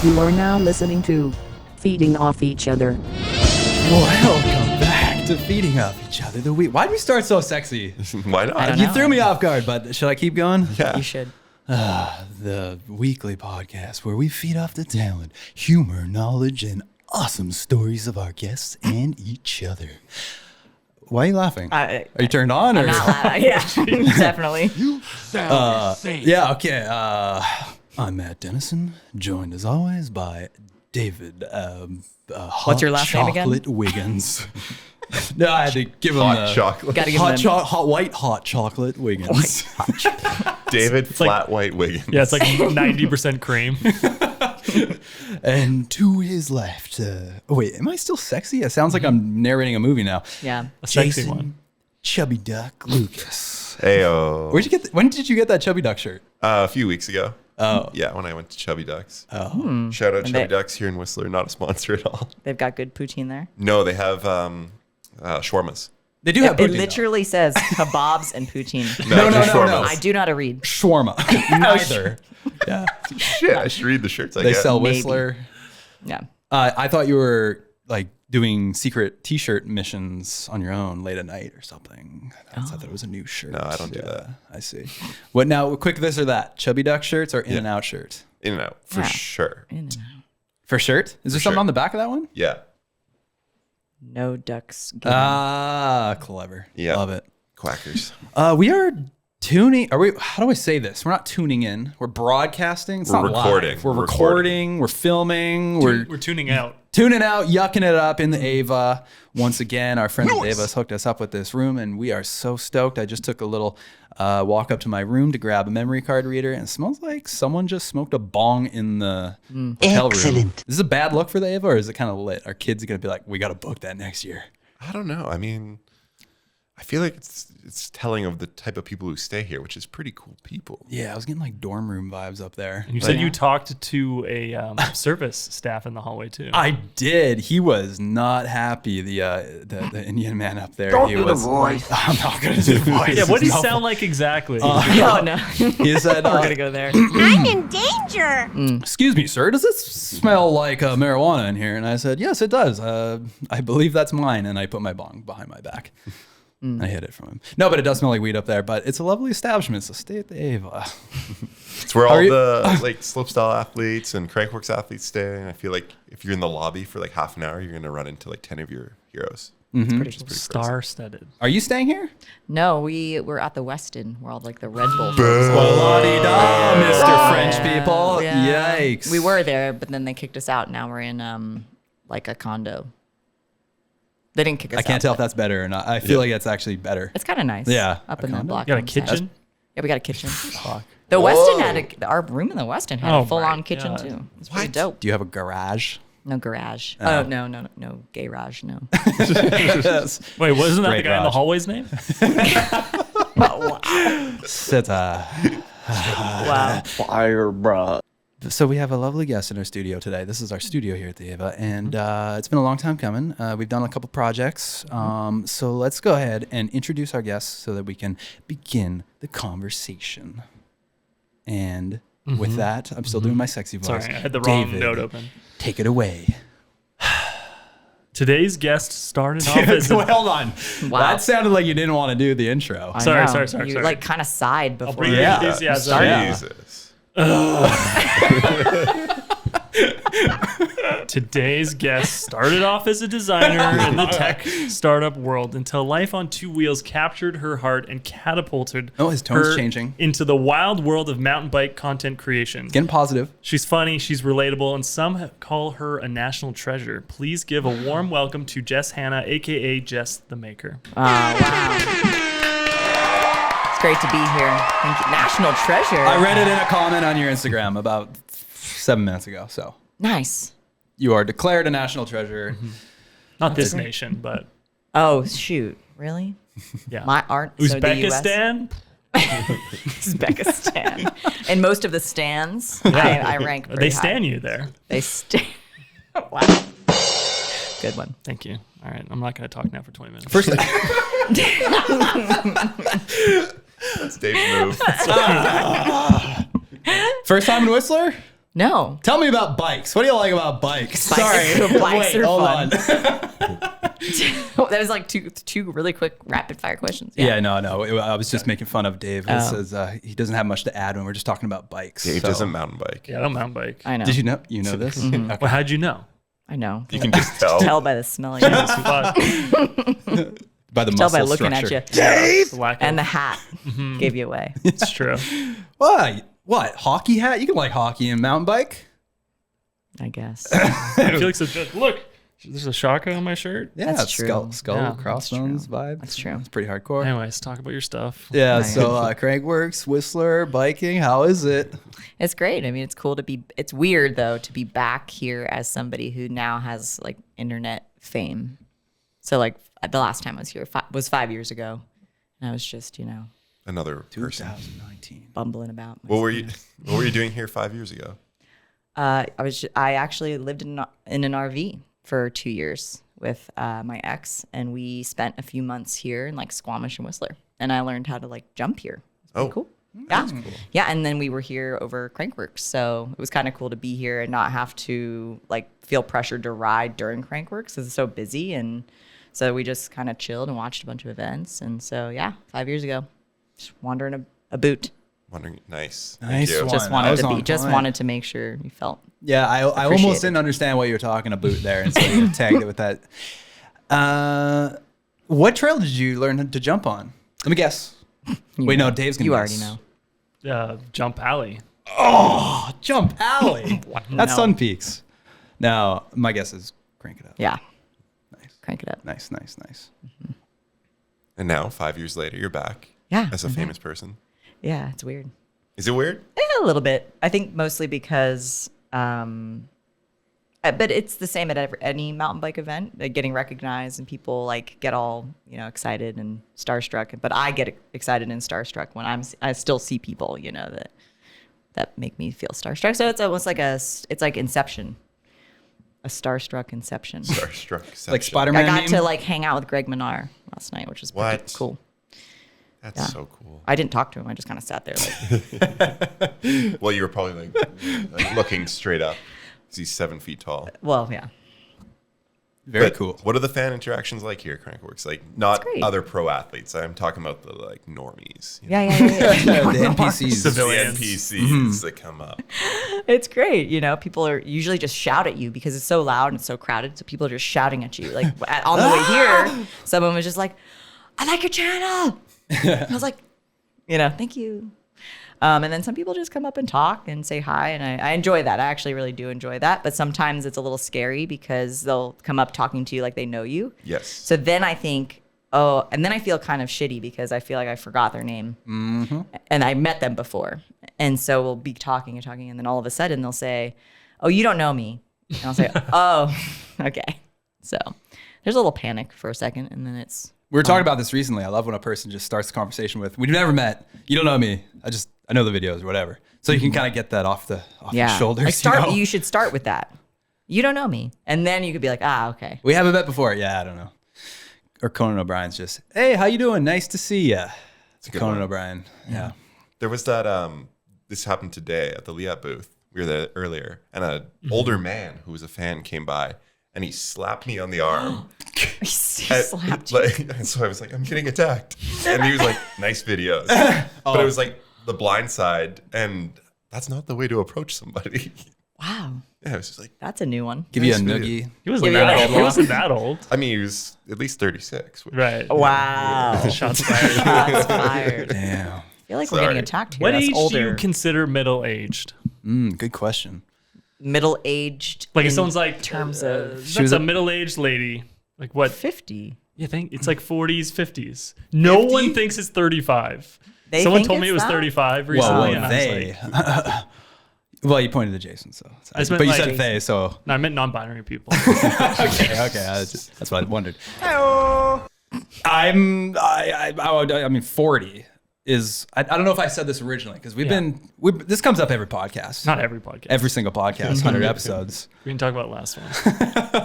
You are now listening to Feeding Off Each Other. Welcome back to Feeding Off Each Other. Why'd we start so sexy? Why not? I don't You know. threw me off guard, but should I keep going? Yeah. You should. The weekly podcast where we feed off the talent, humor, knowledge, and awesome stories of our guests and each other. Why are you laughing? Are you turned on? I'm not laughing. Yeah, definitely. Yeah, okay. I'm Matt Dennison, joined as always by David. What's your last name again? Chocolate Wiggins. No, I had to give him Hot the chocolate. Gotta give him hot chocolate Wiggins. David Flat White Wiggins. Yeah, it's like 90% cream. And to his left, oh wait, am I still sexy? It sounds like I'm narrating a movie now. Yeah. A sexy Jason one. Chubby Duck Lucas. Ayo. When did you get that Chubby Duck shirt? A few weeks ago. Oh. Yeah, when I went to Chubby Ducks. Oh. Shout out And Chubby they- Ducks here in Whistler. Not a sponsor at all. They've got good poutine there. No, they have shawarmas. They do have It poutine, literally says kebabs and poutine. No, just no, no. shawarmas. I do know how to read. though. Shawarma. Neither. Yeah. Shit, I should read the shirts I They get. sell Maybe. Whistler. Yeah. I thought you were like doing secret T-shirt missions on your own late at night or something. I thought that was a new shirt. No, I don't do that. I see. What now? Quick this or that? Chubby Duck shirts or In and Out shirt? In and out, for Yeah. sure. In and out. For shirt? Is there something shirt. on the back of that one? Yeah. No ducks. Given. Ah, clever. Yeah. Love it. Quackers. We are tuning. Are we? How do I say this? We're not tuning in. We're broadcasting. It's We're not recording. live. We're We're recording. We're filming. We're We're tuning out. tuning out, yucking it up in the Ava. Once again, our friends at Ava's hooked us up with this room, and we are so stoked. I just took a little walk up to my room to grab a memory card reader, and it smells like someone just smoked a bong in the hotel room. Is this a bad look for the Ava, or is it kind of lit? Our kids are going to be like, we got to book that next year. I don't know. I mean, I feel like it's telling of the type of people who stay here, which is pretty cool people. Yeah, I was getting like dorm room vibes up there. You said you talked to a service staff in the hallway too. I did. He was not happy. The Indian man up there. Don't he do the was. voice. I'm not going to do the voice. yeah, what do you No. sound like exactly? No, no. He said, We're gonna go there. I'm in danger. "Excuse me, sir. Does this smell like marijuana in here?" And I said, "Yes, it does. I believe that's mine." And I put my bong behind my back. I hid it from him. No, but it does smell like weed up there. But it's a lovely establishment, so stay at the Ava. It's where Are all you- the like slopestyle athletes and Crankworks athletes stay. And I feel like if you're in the lobby for like half an hour, you're gonna run into like 10 of your heroes. Pretty cool. Star-studded. Are you staying here? No, we were at the Westin where all like the Red Bull. La-di-da, Mr. French people. Yeah. Yikes. We were there, but then they kicked us out. Now we're in like a condo. They didn't kick us out. I can't tell if but that's better or not. I feel like it's actually better. It's kind of nice. Yeah, Up a in the condo? block. You got a on the side. kitchen? Yeah, we got a kitchen. The Westin had our room in the Westin had Oh a full-on my kitchen God. too. It's pretty What? dope. Do you have a garage? No garage. Oh no, garage. No. Yes. Wait, wasn't that Great the guy in the garage. hallway's name? Sit, Wow. Fire, bruh. So we have a lovely guest in our studio today. This is our studio here at the Ava, and it's been a long time coming. We've done a couple projects. So let's go ahead and introduce our guests so that we can begin the conversation. And with that, I'm still doing my sexy voice. Sorry, I had the wrong David, note open. Take it away. Today's guest started off as So hold on. Wow. That sounded like you didn't want to do the intro. I Sorry, know. sorry. You like kind of sighed before. bring Yeah. your enthusiasm. Sorry. Jesus. Today's guest started off as a designer in the tech startup world until life on two wheels captured her heart and catapulted Oh, his tone's her changing. into the wild world of mountain bike content creation. Getting positive. She's funny, she's relatable, and some call her a national treasure. Please give a warm welcome to Jess Hanna, aka Jess the Maker. Oh, wow. It's great to be here. Thank you. National treasure. I read it in a comment on your Instagram about 7 minutes ago. So Nice. you are declared a national treasure. Not this nation, but Oh, shoot. Really? yeah. My art. So the US? Uzbekistan? Uzbekistan. And most of the stands, I rank pretty They high. stand you there. They stand. Wow. Good one. Thank you. All right, I'm not going to talk now for 20 minutes. First, That's Dave's move. first time in Whistler? No. Tell me about bikes. What do you like about bikes? Sorry. Bikes Wait, are hold fun. on. That was like two really quick rapid fire questions. Yeah, no. I was just making fun of Dave. He says he doesn't have much to add when we're just talking about bikes. Dave so. doesn't mountain bike. Yeah, I don't mountain bike. I know. Did you know? You know this? Mm-hmm. Okay. Well, how'd you know? I know. You can just tell. Tell by the smell. Jesus, fuck. By the Tell muscle by looking structure. at you. The lack of- And the hat gave you away. It's true. What? Hockey hat? You can like hockey and mountain bike? I guess. I feel like such a look. There's a shaka on my shirt. Yeah, That's it's true. skull Yeah, crossbones vibe. That's true. It's pretty hardcore. Anyways, talk about your stuff. Yeah, Nice. so Craigworks, Whistler, biking, how is it? It's great. I mean, it's cool to be. It's weird though to be back here as somebody who now has like internet fame. So like the last time I was here was 5 years ago, and I was just Another person. 2019. bumbling about. What were you doing here 5 years ago? I actually lived in an RV for 2 years with my ex, and we spent a few months here in like Squamish and Whistler, and I learned how to like jump here. It's pretty cool. Yeah, yeah, and then we were here over Crankworks, so it was kind of cool to be here and not have to like feel pressured to ride during Crankworks because it's so busy, and so we just kind of chilled and watched a bunch of events, and so yeah, 5 years ago, just wandering a boot. Wondering, nice. Nice Thank you. one. Just That wanted was to on be, just point. wanted to make sure you felt. Yeah, I almost Appreciated. didn't understand what you were talking about there, and so you tagged it with that. What trail did you learn to jump on? Let me guess. Wait, no, Dave's gonna You guess. already know. Jump alley. Oh, Jump Alley. That's No. Sun Peaks. Now, my guess is Crank It Up. Yeah. Nice. Crank it up. Nice. And now, 5 years later, you're back. Yeah, As a I'm famous person. Yeah, it's weird. Is it weird? A little bit. I think mostly because, but it's the same at any mountain bike event, like getting recognized and people like get all, excited and starstruck. But I get excited and starstruck when I still see people, that make me feel starstruck. So it's almost like it's like Inception, a starstruck Inception. Starstruck. Like Inception. Spider-Man I got meme? to like hang out with Greg Menard last night, which was pretty What? cool. That's Yeah. so cool. I didn't talk to him. I just kind of sat there like, Well, you were probably like looking straight up. 'Cause he's 7 feet tall. well, yeah. Very But cool. What are the fan interactions like here at Crankworks? Like, not great. other pro athletes. I'm talking about the like normies. Yeah. The NPCs. The Civilians. NPCs that come up. It's great. People are usually just shout at you because it's so loud and so crowded. So people are just shouting at you. Like on the way here, someone was just like, I like your channel. I was like, thank you. And then some people just come up and talk and say hi. And I enjoy that. I actually really do enjoy that. But sometimes it's a little scary because they'll come up talking to you like they know you. Yes. So then I think, and then I feel kind of shitty because I feel like I forgot their name. Mm-hmm. And I met them before. And so we'll be talking and talking. And then all of a sudden they'll say, oh, you don't know me. And I'll say, oh, okay. So there's a little panic for a second. And then it's. We were talking about this recently. I love when a person just starts the conversation with, "We've never met. You don't know me. I know the videos or whatever." So you can kind of get that off the shoulders. You should start with that. You don't know me. And then you could be like, okay. We haven't met before. Yeah, I don't know. Or Conan O'Brien's just, "Hey, how you doing? Nice to see ya." It's good Conan one. O'Brien. Yeah. There was that. This happened today at the Liat booth. We were there earlier, and an older man who was a fan came by, and he slapped me on the arm. He slapped you. And so I was like, I'm getting attacked. And he was like, nice videos. But it was like the blind side. And that's not the way to approach somebody. Wow. Yeah, it was just like, That's a new one. Give you a Nice noogie. He wasn't Yeah, that yeah. old. He wasn't that old. I mean, he was at least 36. Which, Right. Wow. Shots fired. Shots fired. I Damn. feel like we're Sorry. getting attacked here. What That's age older. do you consider middle-aged? Good question. Middle-aged. Like if in someone's like, terms of She that's was a a- middle-aged lady. Like what? 50. You think it's like 40s, 50s. No 50? one thinks it's 35. They Someone think told me it's it was that? 35 recently. Well, and I was they. like, Well, you pointed to Jason, so. I just meant But you like said Jason. they, so. no, I meant non-binary people. Okay. That's what I wondered. I mean, 40 is. I don't know if I said this originally because this comes up every podcast. Not every podcast. Every single podcast, 100 episodes. We can talk about last one.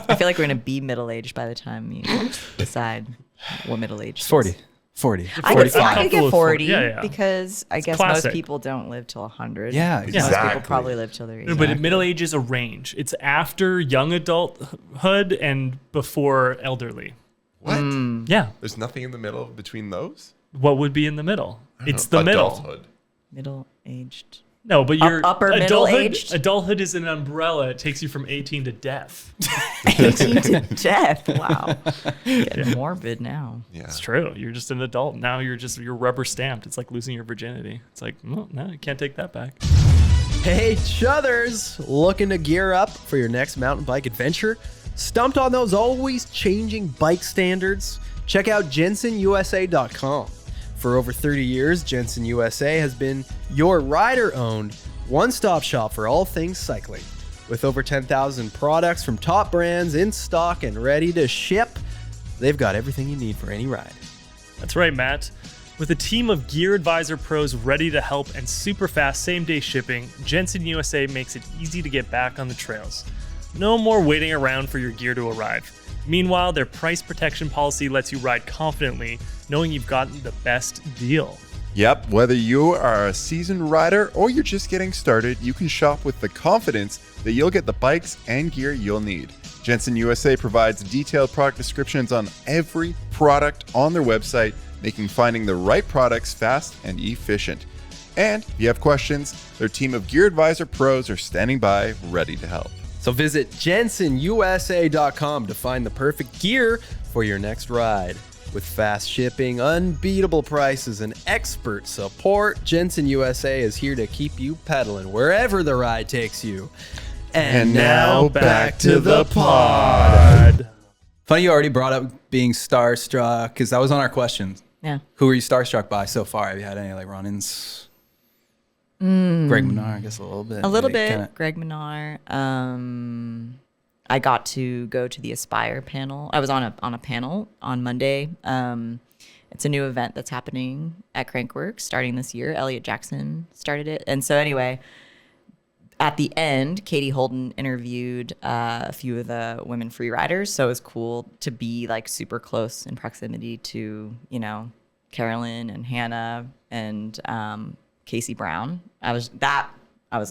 I feel like we're going to be middle-aged by the time you decide what middle-aged It's 40. 40. I could comfortable get with 40 Yeah. because I guess classic. most people don't live till 100. Yeah, Most exactly. people probably live till they're 80. No, but middle age is a range. It's after young adulthood and before elderly. What? Yeah. There's nothing in the middle between those? What would be in the middle? I don't It's know. the middle. Adulthood. Middle-aged. No, but you're upper adulthood. middle-aged? Adulthood is an umbrella. It takes you from 18 to death. 18 to death. Wow. Getting morbid now. Yeah. It's true. You're just an adult. Now you're rubber stamped. It's like losing your virginity. It's like, well, no, you can't take that back. Hey, Chuthers! Looking to gear up for your next mountain bike adventure? Stumped on those always changing bike standards? Check out JensonUSA.com. For over 30 years, Jenson USA has been your rider-owned one-stop shop for all things cycling. With over 10,000 products from top brands in stock and ready to ship, they've got everything you need for any ride. That's right, Matt. With a team of Gear Advisor pros ready to help and super fast same-day shipping, Jenson USA makes it easy to get back on the trails. No more waiting around for your gear to arrive. Meanwhile, their price protection policy lets you ride confidently, knowing you've gotten the best deal. Yep, whether you are a seasoned rider or you're just getting started, you can shop with the confidence that you'll get the bikes and gear you'll need. Jenson USA provides detailed product descriptions on every product on their website, making finding the right products fast and efficient. And if you have questions, their team of Gear Advisor pros are standing by, ready to help. So visit JensonUSA.com to find the perfect gear for your next ride. With fast shipping, unbeatable prices, and expert support, Jenson USA is here to keep you pedaling wherever the ride takes you. And now back to the pod. Funny you already brought up being starstruck, because that was on our questions. Yeah. Who were you starstruck by so far? Have you had any like run-ins? Greg Menard, I guess a little bit. A little maybe, bit. kinda- Greg Menard. I got to go to the Aspire panel. I was on a panel on Monday. It's a new event that's happening at Crankworks starting this year. Elliot Jackson started it. And so anyway, at the end, Katie Holden interviewed a few of the women free riders. So it was cool to be like super close in proximity to, you know, Carolyn and Hannah and Casey Brown. I was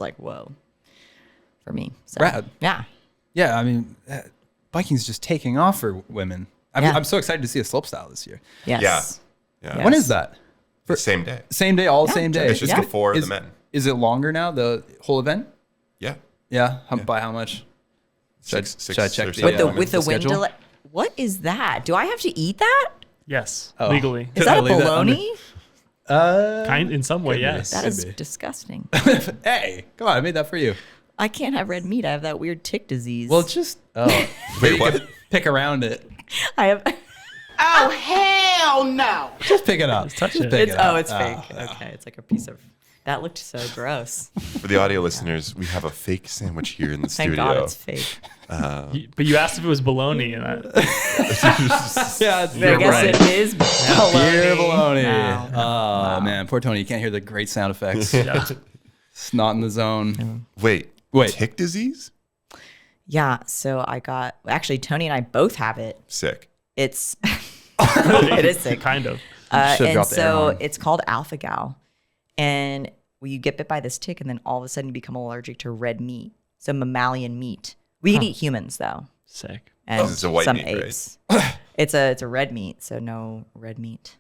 like, whoa, for me. So, Rad. yeah. Yeah, I mean, biking's just taking off for women. Yeah. I'm so excited to see a slopestyle this year. Yes. Yeah. Yeah. When is that? The same day. Same day, all the same day. It's just Yeah. before is, the men. Is it longer now, the whole event? Yeah. Yeah. By how much? Should I check or the, something. With the wind schedule? delay. What is that? Do I have to eat that? Yes, Oh. legally. Is that a I leave that under- bologna? Kind in some way, Could be. yes. That Could is be. disgusting. Hey, come on, I made that for you. I can't have red meat. I have that weird tick disease. Well, just Wait, what? pick around it. I have. Oh, hell no. Just pick it up. touch Just it. pick It's it up. it's fake. Okay, it's like a piece of. That looked so gross. For the audio listeners, we have a fake sandwich here in the Thank studio. God it's fake. But you asked if it was bologna, and I, Yeah, it's I You're guess right. it is bologna. Pure baloney. Wow. Oh man, poor Tony. You can't hear the great sound effects. yeah. It's not in the zone. Wait. Wait. Tick disease? Yeah. So I got. Actually, Tony and I both have it. Sick. It's. It is sick. kind of. Should've And dropped the air so horn. it's called alpha gal, and you get bit by this tick, and then all of a sudden you become allergic to red meat, so mammalian meat. We can eat humans though, Sick. and It's a white some meat, right? apes. It's a red meat, so no red meat.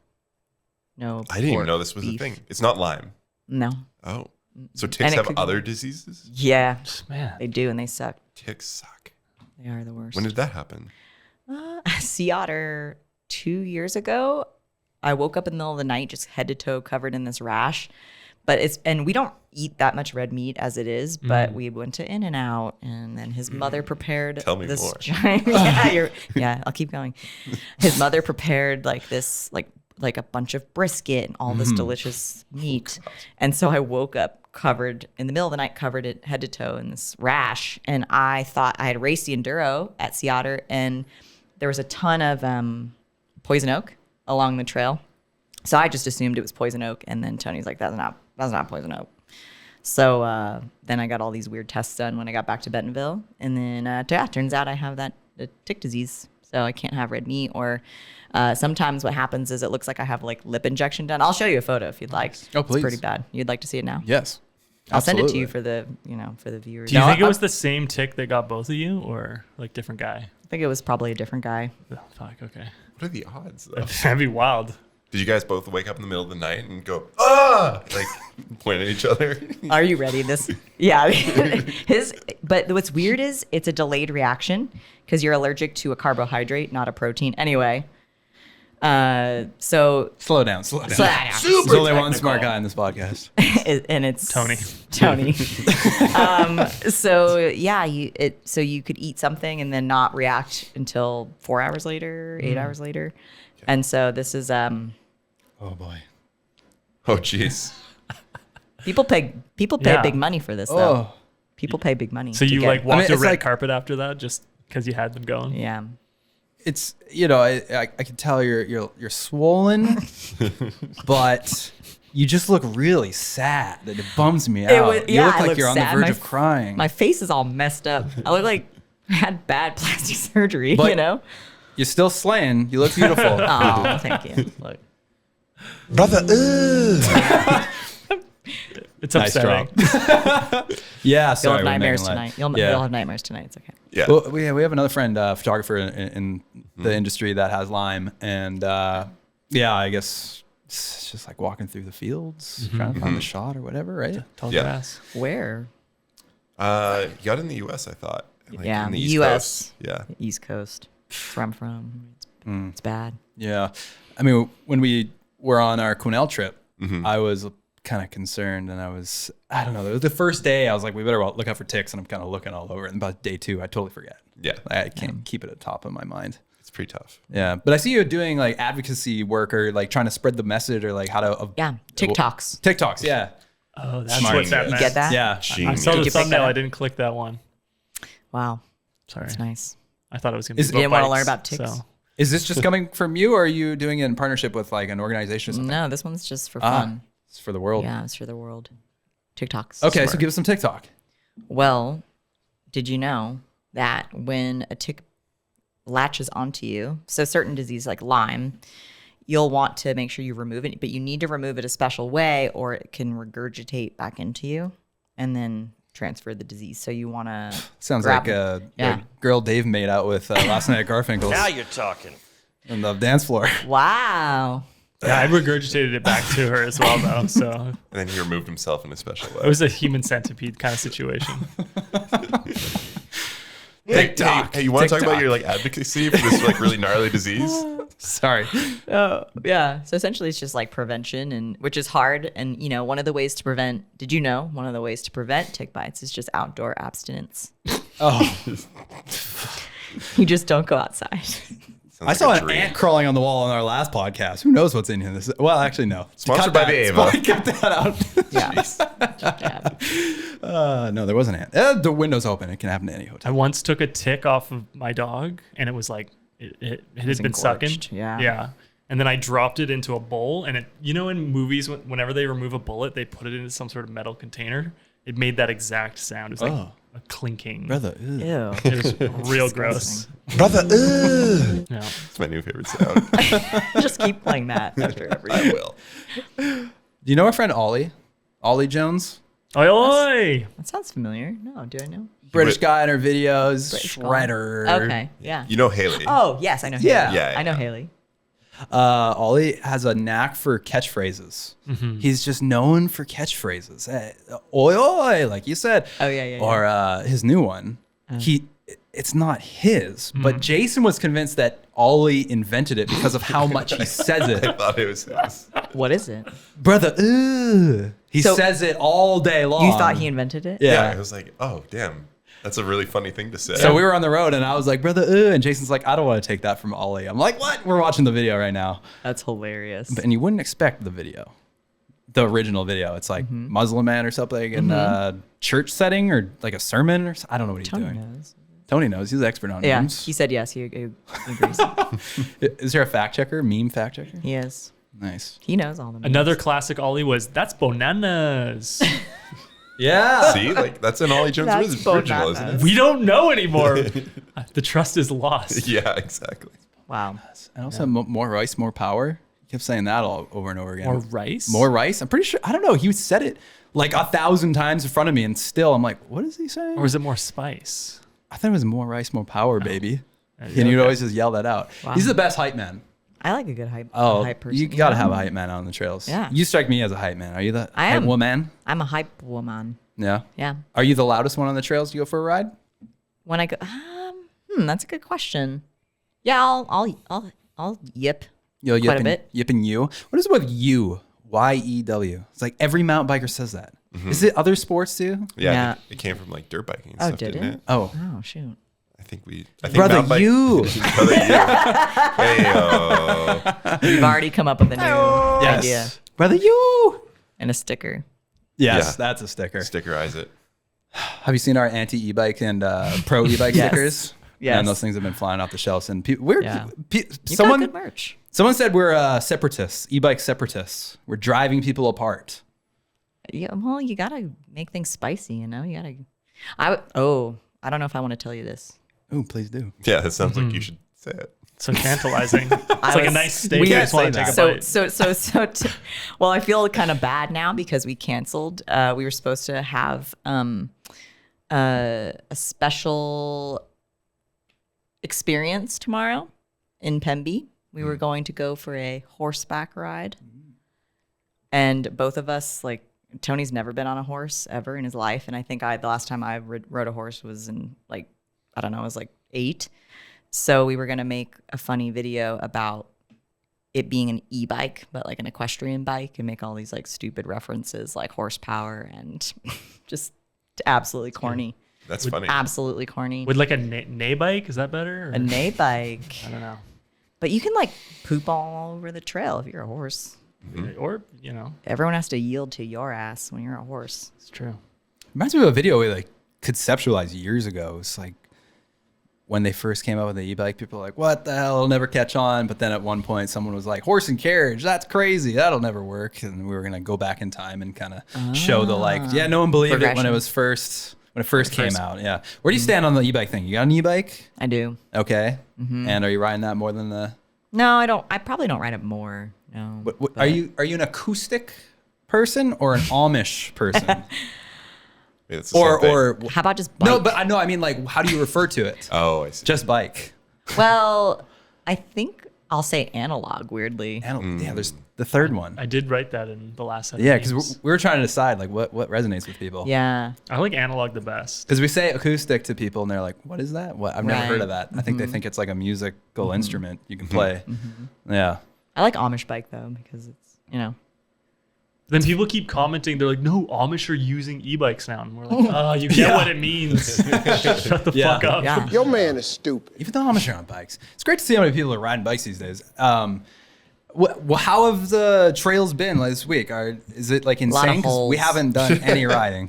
No. I didn't even pork, know this was beef. a thing. It's not Lyme. No. Oh. So And ticks it have could- other diseases? Yeah, Man. they do, and they suck. Ticks suck. They are the worst. When did that happen? Sea otter 2 years ago. I woke up in the middle of the night, just head to toe covered in this rash. But and we don't eat that much red meat as it is, but we went to In-N-Out, and then his mother prepared Tell me this more. giant. Yeah, I'll keep going. His mother prepared like this, like a bunch of brisket and all this delicious meat. And so I woke up covered in the middle of the night, covered it head to toe in this rash. And I thought I had raced the enduro at Sea Otter, and there was a ton of poison oak along the trail. So I just assumed it was poison oak, and then Tony's like, that's not poison oak. So then I got all these weird tests done when I got back to Bentonville, and then turns out I have that tick disease. So I can't have red meat. Or sometimes what happens is it looks like I have like lip injection done. I'll show you a photo if you'd like. Oh, please. It's pretty bad. You'd like to see it now? Yes. I'll send it to Absolutely. you for the, for the viewers. Do you No, think it I'm- was the same tick that got both of you, or like different guy? I think it was probably a different guy. Oh, fuck. Okay. What are the odds, though? That'd be wild. Did you guys both wake up in the middle of the night and go, ah, like point at each other? Are you ready? But what's weird is it's a delayed reaction because you're allergic to a carbohydrate, not a protein. Anyway, so Slow down. Slow down. Slow down. There's only one smart guy in this podcast. and it's Tony. So yeah, so you could eat something and then not react until 4 hours later, 8 hours later, and so this is Oh boy. Oh, jeez. people pay Yeah. big money for this though. Oh. People pay big money. So to you get- like walked a it's red like- carpet after that just because you had them going? yeah. It's I can tell you're swollen, but you just look really sad. It bums me out. You look I like you're on the sad. verge My of crying. My face is all messed up. I look like I had bad plastic surgery, But- you know? You're still slaying. You look beautiful. Oh, thank you. Look. Brother, It's Nice upsetting. Yeah, You'll sorry. have we're nightmares making light. tonight. You'll Yeah. have nightmares tonight. It's okay. Yeah. Well, we have another friend, photographer in the industry that has Lyme, and yeah, I guess it's just like walking through the fields, trying to find a shot or whatever, right? Tall Yeah. grass. Where? You got in the U.S., I thought. Like Yeah, in the East US. Coast. Yeah. East Coast. That's where I'm from. It's bad. Yeah, I mean, when we were on our Quesnel trip, I was kind of concerned, and I don't know. It was the first day. I was like, we better look out for ticks, and I'm kind of looking all over. And about day 2, I totally forget. Yeah. I can't keep it at the top of my mind. It's pretty tough. Yeah, but I see you doing like advocacy work or like trying to spread the message or like how to Yeah. TikToks. TikToks. Yeah, Oh, that's Smart. what that You meant. get that? yeah. I Genius. saw Did the you pick that thumbnail. up? I didn't click that one. Wow. Sorry. That's nice. I thought it was going to Is- be You about didn't wanna learn bikes, about ticks? so- Is this just coming from you, or are you doing it in partnership with like an organization or something? No, this one's just for fun. It's for the world. Yeah, it's for the world. TikToks. Okay, so give us some TikTok. Well, did you know that when a tick latches onto you, so certain disease like Lyme, you'll want to make sure you remove it, but you need to remove it a special way or it can regurgitate back into you and then transfer the disease. So you want to Sounds grab like it. a Yeah. girl Dave made out with last night at Garfinkel's Now you're talking. on the dance floor. Wow. Yeah, I regurgitated it back to her as well, though. So And then he removed himself in a special way. it was a human centipede kind of situation. TikTok. Hey, you want to talk about TikTok. your like advocacy for this like really gnarly disease? Sorry. Yeah. So essentially it's just like prevention and which is hard. And one of the ways to prevent, did you know one of the ways to prevent tick bites is just outdoor abstinence. Oh, You just don't go outside. Sounds I saw like a an dream. ant crawling on the wall on our last podcast. Who knows what's in here? Well, actually, no. Sponsored Cut by the that. Ava. Cut that out. Yeah. No, there wasn't an ant. The window's open. It can happen to any I hotel. once took a tick off of my dog, and it was like it had been sucking. engorged, yeah. Yeah. And then I dropped it into a bowl, and in movies, whenever they remove a bullet, they put it into some sort of metal container. It made that exact sound. It was like Oh. a clinking. Brother. Ew. Ew. It was real gross. brother, Yeah. It's my new favorite sound. Just keep playing that after every. I will. Do you know our friend Ollie? Ollie Jones? Oi, oi! That sounds familiar. No, do I know? British guy in our videos. British guy. Shredder. Okay. Yeah. You know Haley. Oh yes, I know. Haley. Yeah. Yeah, I know yeah. Haley. Ollie has a knack for catchphrases. He's just known for catchphrases. Oi, oi, like you said. Oh, yeah. Or his new one. It's not his, but Jason was convinced that Ollie invented it because of how much he says I it. thought it was his. What is it? Brother, he So- says it all day long. You thought he invented it? Yeah. I was like, oh, damn. That's a really funny thing to say. So we were on the road and I was like, brother, and Jason's like, I don't want to take that from Ollie. I'm like, what? We're watching the video right now. That's hilarious. And you wouldn't expect the video, the original video. It's like Muslim man or something in a church setting or like a sermon or I don't know what he's Tony doing. knows. Tony knows. He's an expert on Yeah, memes. he said yes. He agrees. Is there a fact checker, meme fact checker? He is. Nice. He knows all the. Another classic Ollie was, that's bananas. Yeah. See, like that's an Ollie Jones That's original, isn't bananas. it? We don't know anymore. The trust is lost. Yeah, exactly. Wow. And also more rice, more power. He kept saying that all over and over again. More rice? More rice? I'm pretty sure. I don't know. He said it like 1,000 times in front of me, and still I'm like, what is he saying? Or is it more spice? I thought it was more rice, more power, baby. And Okay. you'd always just yell that out. Wow. He's the best hype man. I like a good hype, Oh, hype person. you got to have a hype man on the trails. Yeah. You strike me as a hype man. Are you the I hype am. woman? I'm a hype woman. Yeah. Yeah. Are you the loudest one on the trails to go for a ride? When I go, that's a good question. Yeah, I'll yip. You'll Quite a bit. Yip and you. What is it with you? Y-E-W. It's like every mountain biker says that. Is it other sports too? Yeah, Yeah. I think it came from like dirt biking and Oh, stuff, did didn't it? it? Oh. Oh, shoot. I think Brother, mountain bike- you. Brother, you. Hey, You've already come up with a new Yes. idea Brother, you. and a sticker. Yes, Yeah. that's a sticker. stickerize it. Have you seen our anti-e-bike and pro e-bike Yes. stickers? Yes. And those things have been flying off the shelves. And Yeah. You got someone good merch. said we're separatists, e-bike separatists. We're driving people apart. Yeah, well, you gotta make things spicy, you know. You gotta. I don't know if I want to tell you this. Oh, please do. Yeah, that sounds like you should say it. So tantalizing. It's like a nice steak. We I can't just want say to take a that. bite. Well, I feel kind of bad now because we canceled. We were supposed to have a special experience tomorrow in Pemby. We were going to go for a horseback ride, and both of us, like, Tony's never been on a horse ever in his life, and I think the last time I rode a horse was in, like, I don't know, I was like 8. So we were gonna make a funny video about it being an e-bike, but like an equestrian bike, and make all these like stupid references like horsepower and just absolutely corny. That's funny. Absolutely corny. With like a nay bike, is that better? Or? A nay bike. I don't know. But you can like poop all over the trail if you're a horse. Or, you know, Everyone has to yield to your ass when you're a horse. it's true. Reminds me of a video we like conceptualized years ago. It's like when they first came out with the e-bike, people were like, what the hell, it'll never catch on. But then at one point someone was like, horse and carriage, that's crazy, that'll never work. And we were gonna go back in time and kind of show the no one believed it when Progression. it was first came out. Yeah. Where do you stand on the e-bike thing? You got an e-bike? I do. Okay. And are you riding that more than the No, I don't. I probably don't ride it more. No. what are you an acoustic person or an Amish person? Yeah, it's the same thing. or How about just bike? no, but I know, I mean, like, how do you refer to it? Oh, I see. Just bike. Well, I think I'll say analog, weirdly. Yeah, there's the third one. I did write that in the last set. Yeah, because we were trying to decide like what resonates with people. Yeah. I like analog the best. Because we say acoustic to people and they're like, "What is that? What? I've never heard of Right. that." I think they think it's like a musical instrument you can play. Yeah. I like Amish bike though because it's, you know. Then people keep commenting. They're like, "No, Amish are using e-bikes now," and we're like, "Oh, you get what it means. Shut the Yeah. fuck up." Yeah. Your man is stupid. Even the Amish are on bikes. It's great to see how many people are riding bikes these days. How have the trails been this week? Is it like Lot of insane? 'Cause we holes. haven't done any riding.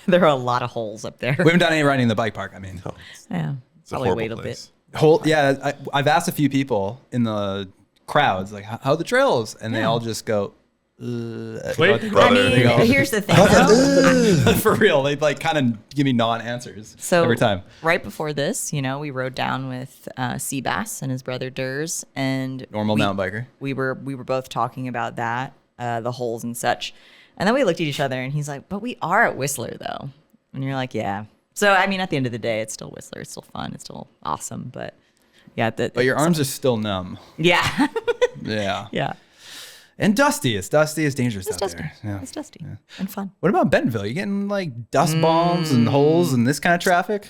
There are a lot of holes up there. We haven't done any riding in the bike park. I mean, Yeah. It's a Probably horrible wait a place. bit. I've asked a few people in the crowds like, how are the trails? And they all just go, Wait, I Brother. mean, go. here's the thing. though. for real. They like kind of give me non-answers So every time. right before this, you know, we rode down with Seabass and his brother Durs, and Normal mountain biker. we were both talking about that, the holes and such. And then we looked at each other and he's like, "But we are at Whistler though." And you're like, "Yeah." So I mean, at the end of the day, it's still Whistler. It's still fun. It's still awesome. But yeah, But your arms are still numb. yeah, Yeah. yeah. And dusty. It's dusty. It's dangerous It's out dusty. there. Yeah. It's dusty and fun. What about Bentonville? You getting like dust bombs and holes and this kind of traffic?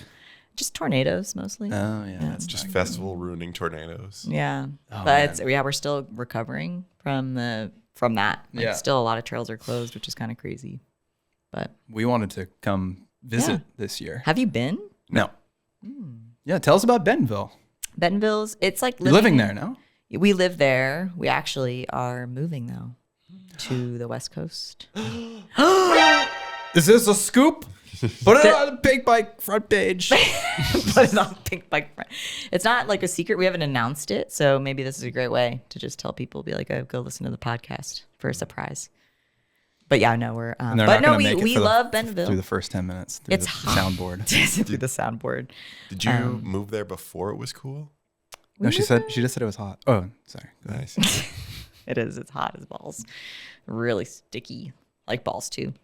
Just tornadoes mostly. Oh yeah. That's Just festival ruining tornadoes. Yeah, Oh, but it's, we're still recovering from that. Like, Yeah. still a lot of trails are closed, which is kind of crazy. But we wanted to come visit Yeah. this year. have you been? No. Yeah. Tell us about Bentonville. Bentonville's. It's like You're living there now. We live there. We actually are moving though to the West Coast. Is this a scoop? Put it on the Big Bike front page. But it's not Pink Bike Front. It's not like a secret. We haven't announced it, so maybe this is a great way to just tell people. Be like, oh, go listen to the podcast for a surprise. But yeah, no, we're. And they're But not no, gonna make it we for the- love Bentonville. through the first 10 minutes through It's the hot. soundboard. Through the soundboard. Did you move there before it was cool? No, she just said it was hot. Oh, sorry. Go ahead. Nice. It is. It's hot as balls. Really sticky, like balls too.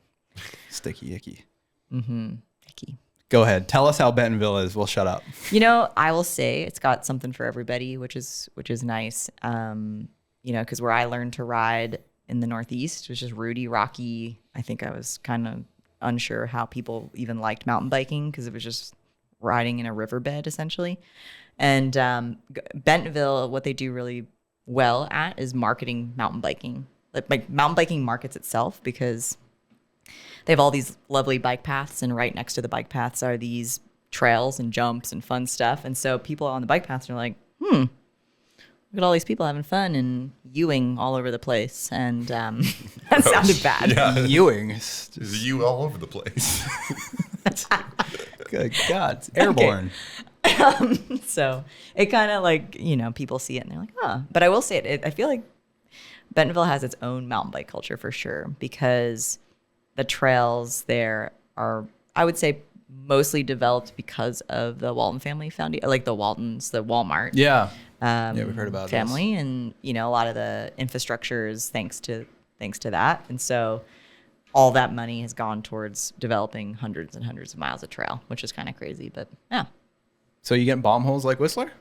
Sticky icky. Sticky. Go ahead. Tell us how Bentonville is. We'll shut up. You know, I will say it's got something for everybody, which is nice. You know, because where I learned to ride in the Northeast was just rooty, rocky. I think I was kind of unsure how people even liked mountain biking because it was just riding in a riverbed essentially. And Bentonville, what they do really well at is marketing mountain biking. Like mountain biking markets itself because they have all these lovely bike paths, and right next to the bike paths are these trails and jumps and fun stuff. And so people on the bike paths are like, look at all these people having fun and Ewing all over the place. And that sounded bad. Yeah. Ewing. There's you all over the place. Good God. It's airborne. So it kind of like, you know, people see it and they're like, huh. But I will say it, I feel like Bentonville has its own mountain bike culture for sure because the trails there are, I would say, mostly developed because of the Walton family foundation, like the Waltons, the Walmart. Yeah. We've heard about family, and you know, a lot of the infrastructure is thanks to that, and so all that money has gone towards developing hundreds and hundreds of miles of trail, which is kind of crazy, but yeah. So you getting bomb holes like Whistler?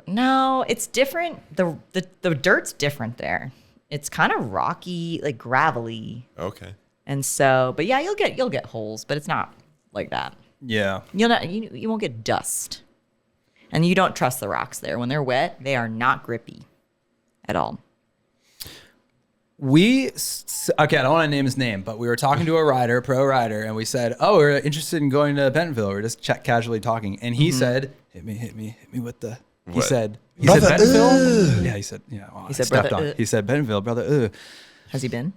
No, it's different. The dirt's different there. It's kind of rocky, like gravelly, Okay. and so, but yeah, you'll get holes, but it's not like that. Yeah. You won't get dust. And you don't trust the rocks there. When they're wet, they are not grippy at all. Okay, I don't want to name his name, but we were talking to a rider, pro rider, and we said, "Oh, we're interested in going to Bentonville." We're just casually talking, and he said, "Hit me with the." He What? said Brother, Bentonville. Yeah, he said, "Yeah." Well, He said, stepped "Brother, on. He said Bentonville, brother. Has he been?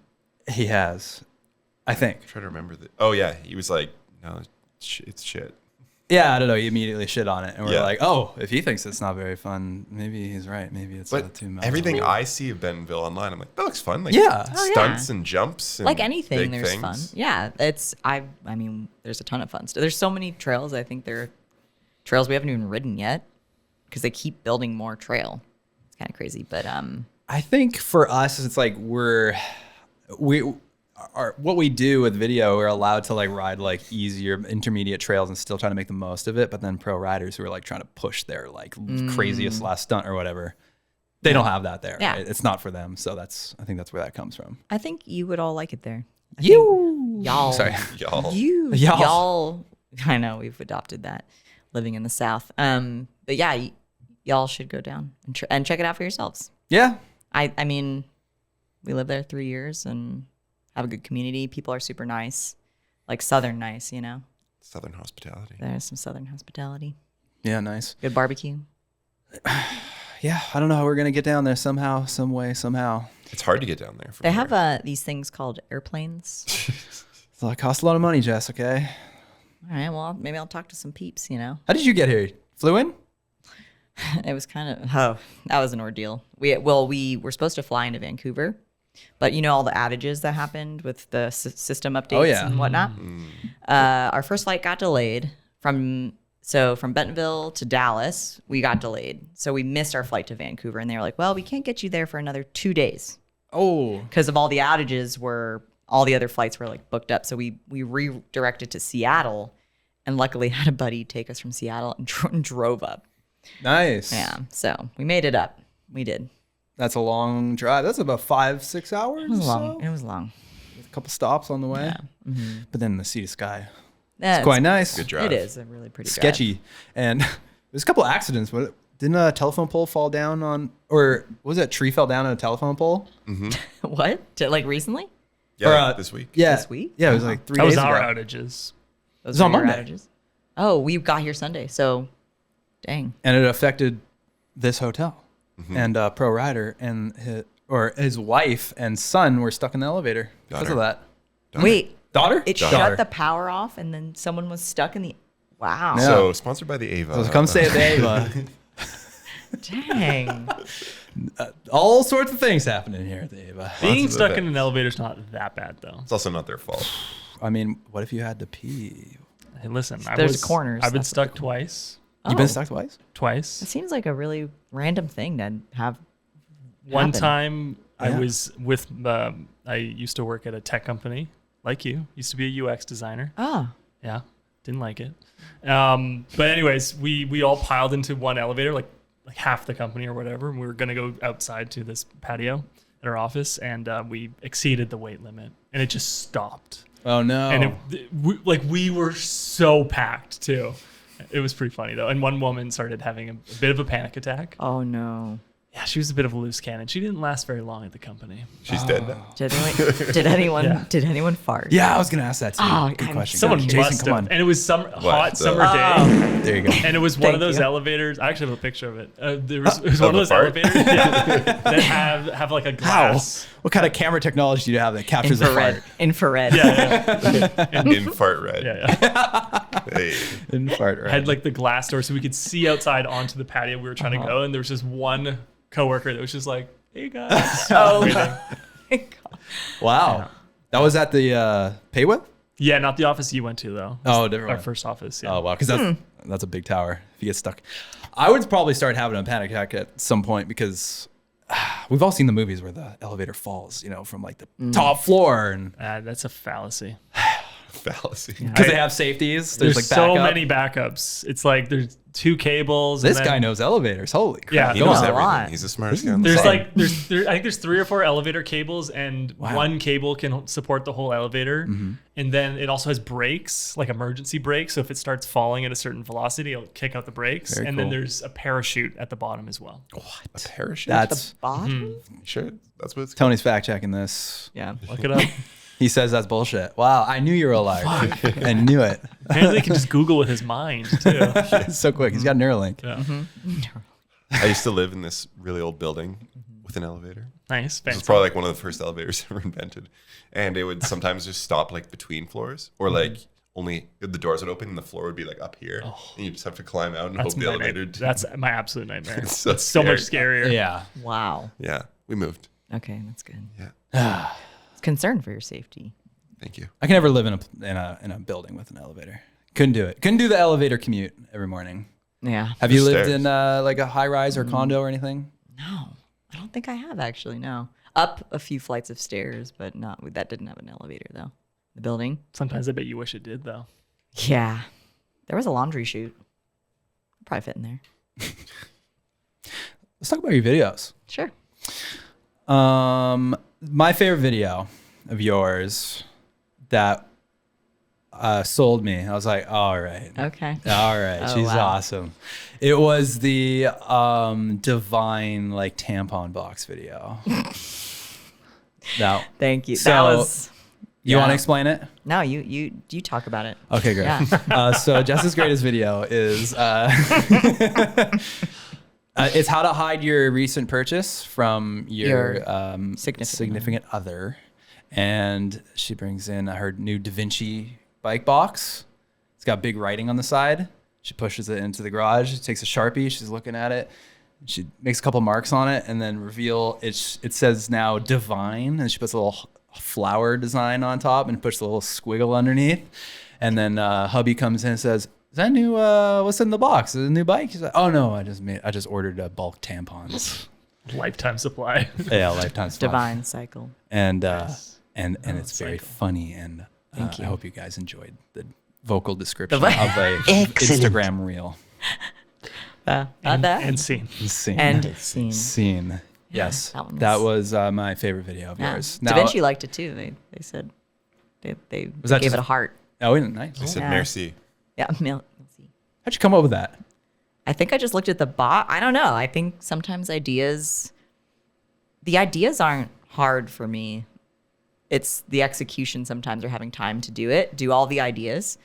He has, I think. Try to remember oh yeah, he was like, no, it's shit. Yeah, I don't know. He immediately shit on it, and we're Yeah. like, "Oh, if he thinks it's not very fun, maybe he's right. Maybe it's But too much." everything I see of Bentonville online, I'm like, that looks fun. Like Yeah. Oh, yeah. stunts and jumps. And Like anything, big there's things. fun. Yeah, I mean, there's a ton of fun stuff. There's so many trails. I think there are trails we haven't even ridden yet because they keep building more trail. It's kind of crazy, but I think for us, it's like what we do with video, we're allowed to like ride like easier intermediate trails and still trying to make the most of it. But then pro riders who are like trying to push their like craziest last stunt or whatever, they don't have that there. Yeah. Right? It's not for them. So I think that's where that comes from. I think you would all like it there. Y'all. Sorry. Y'all. Y'all. I know we've adopted that living in the South. But yeah, y'all should go down and check it out for yourselves. Yeah. I mean, we lived there 3 years and have a good community. People are super nice, like Southern nice, you know. Southern hospitality. There's some Southern hospitality. Yeah. Nice. Good barbecue. Yeah. I don't know how we're going to get down there somehow, some way, somehow. It's hard to get down there. From They here. have these things called airplanes. So it costs a lot of money, Jess. Okay. All right, well, maybe I'll talk to some peeps, you know. How did you get here? Flew in? It was kind of, that was an ordeal. We were supposed to fly into Vancouver, but you know all the outages that happened with the system updates and whatnot. Our first flight got delayed from Bentonville to Dallas. We got delayed, so we missed our flight to Vancouver, and they were like, "Well, we can't get you there for another 2 days Oh. because of all the outages. Were all the other flights were like booked up, so we redirected to Seattle, and luckily had a buddy take us from Seattle and drove up. Nice. Yeah, so we made it up. We did. That's a long drive. That's about 5-6 hours. It was or long. so? It was long. A couple stops on the way. But then the sea to sky. Yeah, It's quite nice. Good drive. It is a really pretty drive. Sketchy. And there's a couple accidents. But didn't a telephone pole fall down on, or was that tree fell down on a telephone pole? What? Like recently? Yeah, Or, this week. Yeah. This week? Yeah, it was like 3 That days was our ago. outages. Those was on were your Monday. outages? Oh, we got here Sunday. So, dang. And it affected this hotel. And pro rider and his wife and son were stuck in the elevator because Daughter. of that. Wait, Daughter? it Daughter. shut the power off, and then someone was stuck in the. Wow. Yeah. So sponsored by the Ava. So come stay at the Ava. Dang. All sorts of things happening here at the Ava. Being of stuck in events. an elevator is not that bad, though. It's also not their fault. I mean, what if you had to pee? Hey, listen, There's corners, I've been that's what stuck twice. You've been stuck twice? It Twice. seems like a really random thing to have. One happen. time I Yeah. was with, I used to work at a tech company, like you. Used to be a UX designer. Ah. Yeah, didn't like it. But anyways, we all piled into one elevator, like half the company or whatever. And we were gonna go outside to this patio at our office, and we exceeded the weight limit, and it just stopped. Oh, no. And we were so packed too. It was pretty funny though. And one woman started having a bit of a panic attack. Oh no. Yeah, she was a bit of a loose cannon. She didn't last very long at the company. She's dead now. Did anyone fart? Yeah, I was going to ask that too. Oh, Good I'm question. Someone Jason, must come have. on. And it was some hot the- summer day. There you go. And it was one of Thank those you. elevators. I actually have a picture of it. It was one of the those fart? elevators that have like a glass. What kind of camera technology do you have that captures a Infrared. fart? Infrared. Yeah, In fart red. yeah. Hey. In fart, right? Had like the glass door so we could see outside onto the patio we were trying to go. And there was just one coworker that was just like, "Hey guys." Oh. Waiting. Wow. That was at the pay whip? Yeah, not the office you went to though. Oh, different Our one. first office. Yeah. Oh, wow. Because that's a big tower if you get stuck. I would probably start having a panic attack at some point because we've all seen the movies where the elevator falls, from like the top floor. And That's a fallacy. Fallacy. because they have safeties, there's like so backup. many backups. It's like there's 2 cables. This and then guy knows elevators. Holy crap. Yeah, He Go knows on. everything. lot. He's the smartest guy on the There's side. like I think there's 3 or 4 elevator cables, and Wow. one cable can support the whole elevator. Mm-hmm. And then it also has brakes, like emergency brakes. So if it starts falling at a certain velocity, it'll kick out the brakes. Very and then cool. there's a parachute at the bottom as well. A parachute? That's Bottom? Sure. That's what it's called. Tony's fact checking this. Yeah. Look it up. He says that's bullshit. Wow, I knew you were a liar. I knew it. Apparently, he can just Google with his mind too. It's so quick. He's got Neuralink. Yeah. I used to live in this really old building with an elevator. Nice. It was Fancy. probably like one of the first elevators ever invented. And it would sometimes just stop like between floors or like only the doors would open and the floor would be like up here. And you just have to climb out and That's hope the my elevator. That's my absolute nightmare. It's so It's so much scarier. Yeah. Wow. Yeah, we moved. Okay, that's good. Yeah. Concern for your safety. Thank you. I can never live in a building with an elevator. Couldn't do it. Couldn't do the elevator commute every morning. Yeah. Have you The lived stairs. in like a high rise or condo or anything? No, I don't think I have actually. No. Up a few flights of stairs, but that didn't have an elevator though. The building. Sometimes I bet you wish it did though. Yeah. There was a laundry chute. Probably fit in there. Let's talk about your videos. Sure. My favorite video of yours that sold me. I was like, all right. Okay. All right, Oh, she's wow. awesome. It was the divine like tampon box video. Now, Thank you. So- That was. you want to Yeah. explain it? No, you talk about it. Okay, great. Yeah. So Jess's greatest video is it's how to hide your recent purchase from your significant other. And she brings in her new Da Vinci bike box. It's got big writing on the side. She pushes it into the garage. She takes a Sharpie. She's looking at it. She makes a couple marks on it and then reveal it says now divine. And she puts a little flower design on top and puts a little squiggle underneath. And then hubby comes in and says, "Is that new? What's in the box? Is it a new bike?" She's like, "Oh no, I just ordered bulk tampons." Lifetime supply. Yeah, lifetime supply. Divine cycle. And it's very cycle. funny. And Thank you. I hope you guys enjoyed the vocal description of a Instagram reel. Not that. And scene. Scene. And scene. Scene. Yes, that one that was my favorite video of Yeah. yours. Da Vinci liked it too. They said they Was that gave just- it a heart. Oh, nice. I said Yeah. merci. Yeah. How'd you come up with that? I think I just looked at the bot. I don't know. I think sometimes the ideas aren't hard for me. It's the execution sometimes or having time to do all the ideas.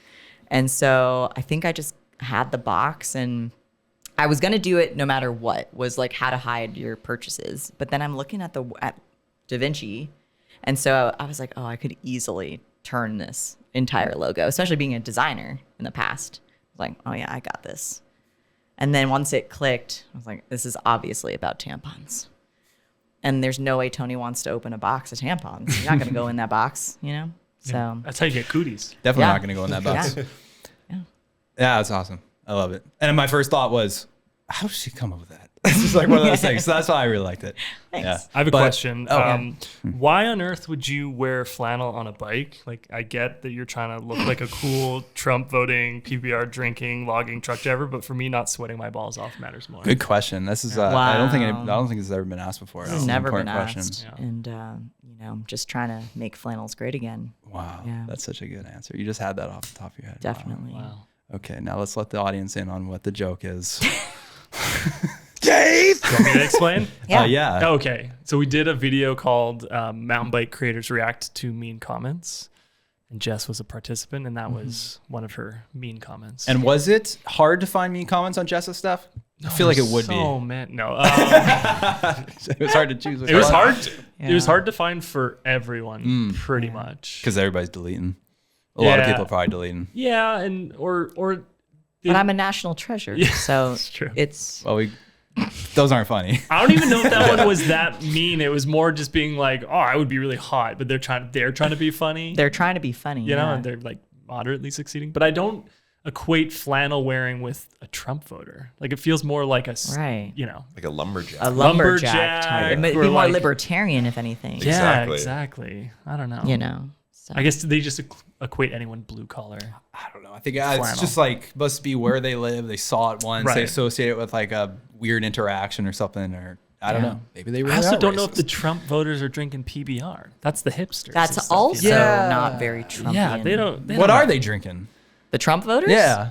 And so I think I just had the box and I was going to do it no matter what, was like how to hide your purchases. But then I'm looking at Da Vinci. And so I was like, oh, I could easily turn this entire logo, especially being a designer in the past. Like, oh yeah, I got this. And then once it clicked, I was like, this is obviously about tampons. And there's no way Tony wants to open a box of tampons. You're not going to go in that box, you know? So That's how you get cooties. Definitely Yeah. not going to go in that box. Yeah. Yeah, that's awesome. I love it. And my first thought was, how did she come up with that? It's just like one of those things. So that's why I really liked it. Thanks. Yeah. I have a But- question. Oh. Why on earth would you wear flannel on a bike? Like, I get that you're trying to look like a cool Trump voting, PBR drinking, logging truck driver, but for me, not sweating my balls off matters more. Good question. This is I don't think this has ever been asked before. This It's has an never been important asked. question. And, you know, I'm just trying to make flannels great again. Wow, Yeah. that's such a good answer. You just had that off the top of your head. Wow. Definitely. Wow. Okay, now let's let the audience in on what the joke is. You want me to explain? Yeah. Yeah. Okay. So we did a video called Mountain Bike Creators React to Mean Comments. And Jess was a participant, and that was one of her mean comments. And was it hard to find mean comments on Jess's stuff? I feel like it would be. Oh, man. No. It was hard to choose. It was hard. Yeah. It was hard to find for everyone, pretty much. because everybody's deleting. A lot of Yeah. people are probably deleting. Yeah, and or But I'm a national treasure. Yeah, so that's true. it's Well, those aren't funny. I don't even know if that one was that mean. It was more just being like, oh, I would be really hot, but they're trying to be funny. they're trying to be funny. You know, yeah. and they're like moderately succeeding. But I don't equate flannel wearing with a Trump voter. Like it feels more like Right. you know. Like a lumberjack. a lumberjack lumberjack type. It might or be more like- libertarian, if anything. Yeah, Exactly. exactly. I don't know. You know. So. I guess they just equate anyone blue collar. I don't know. I think Flannel. it's just like must be where they live. They saw it once. They Right. associate it with like a weird interaction or something. Or I don't Yeah. know. Maybe they really I also are don't know if racist. the Trump voters are drinking PBR. That's the hipsters. and That's stuff, also you know? Yeah. not very Trumpian. Yeah, they don't. What are they drinking? The Trump voters? Yeah,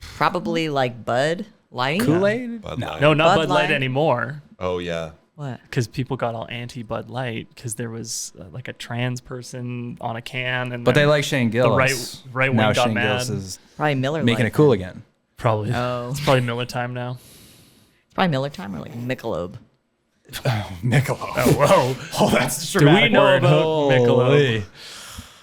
Probably like Bud Light. Kool-Aid. Bud Light. No, not Bud Bud Light Light? anymore. Oh yeah. What? Because people got all anti Bud Light because there was like a trans person on a can, and But they then like Shane Gillis. right wing now got Shane mad. Gillis is Probably Miller making Lite. it cool again. probably. Oh. It's probably Miller time now. It's probably Miller time or like Michelob. Michelob. Oh, whoa! Oh, that's Do we know about Michelob?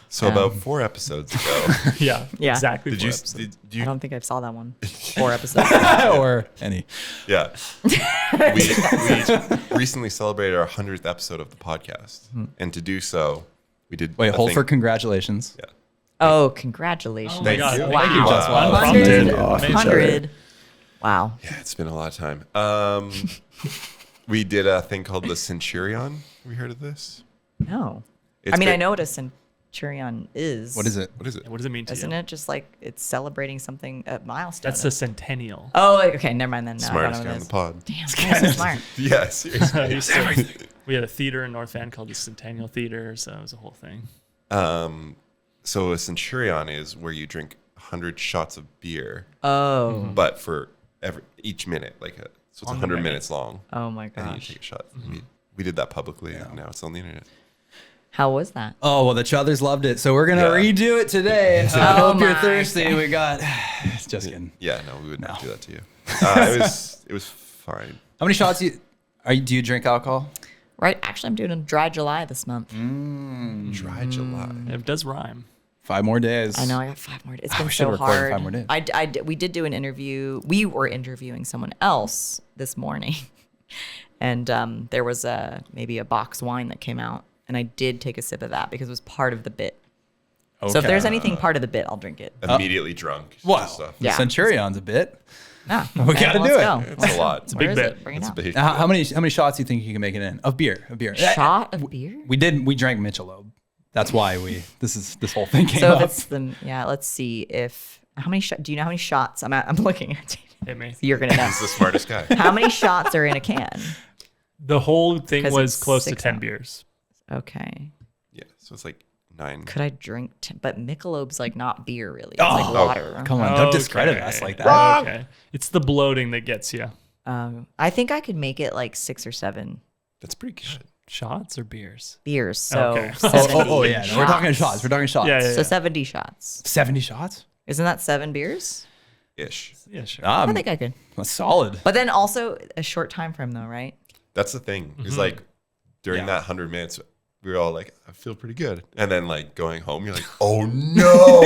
So about 4 episodes ago, Yeah, Yeah. exactly. did you? 4 episodes. Did you? I don't think I saw that one. 4 episodes. or any. Yeah. we recently celebrated our 100th episode of the podcast, and to do so, we did. Wait, a hold thing- for congratulations. Yeah. Oh, congratulations. Oh my Thank God! you. Wow. Thank you, Jess. Wow. Unprompted. 100. Amazing. 100. Wow. Yeah, it's been a lot of time. We did a thing called the Centurion. Have you heard of this? No. It's I mean, I been- know what a centurion is. What is it? What is it? What does it mean to Isn't you? it just like it's celebrating something, a milestone? That's a centennial. Oh, okay. Never mind then. No, I don't Smartest know guy what on it the is. pod. Damn, you're so smart. Yeah, seriously. We had a theater in North Van called the Centennial Theater, so it was a whole thing. So a Centurion is where you drink 100 shots of beer, Oh. but for each minute, so it's On the 100 minute. minutes long, Oh my and then you gosh. take a shot. We did that publicly, and now it's on the internet. How was that? Oh, well, the Chuthers loved it. So we're going to Yeah. redo it today. So I Oh hope you're my thirsty. We got, just kidding. Yeah, no, we would not No. do that to you. It was fine. How many shots do you drink alcohol? Right. Actually, I'm doing a dry July this month. Dry July. It does rhyme. 5 more days. I know. I got 5 more. It's Oh, been we should so record in hard. 5 more days. We did do an interview. We were interviewing someone else this morning, and there was maybe a box wine that came out, and I did take a sip of that because it was part of the bit. So if there's anything part of the bit, I'll drink it. Immediately drunk. Wow. Stuff. The Yeah. Centurion's a bit. Ah, We gotta do it. It's a lot. It's a big Where is bit. it? Bring it It's a out. big. How many shots do you think you can make it in? Of beer. Shot of beer. We drank Michelob. That's why this whole thing came So up. if it's let's see if how many do you know how many shots? I'm looking at Hit me. You're gonna know He's the smartest guy. how many shots are in a can. The whole thing 'Cause was it's close to 6 10 ounce. beers. Okay. Yeah, so it's like 9. Could I drink? But Michelob's like not beer really. It's like water. Come on, don't discredit us like that. Okay. It's the bloating that gets you. I think I could make it like 6 or 7 That's pretty good. Shots or beers? beers. So Okay. 70 Oh yeah, no, we're talking shots. We're talking shots. Yeah, yeah, So 70 shots. 70 shots? Isn't that 7 beers? Ish. Yeah, sure. I think I could. That's solid. But then also a short time frame though, right? That's the thing. It's like during Yeah. that 100 minutes, we were all like, I feel pretty good. And then like going home, you're like, oh no.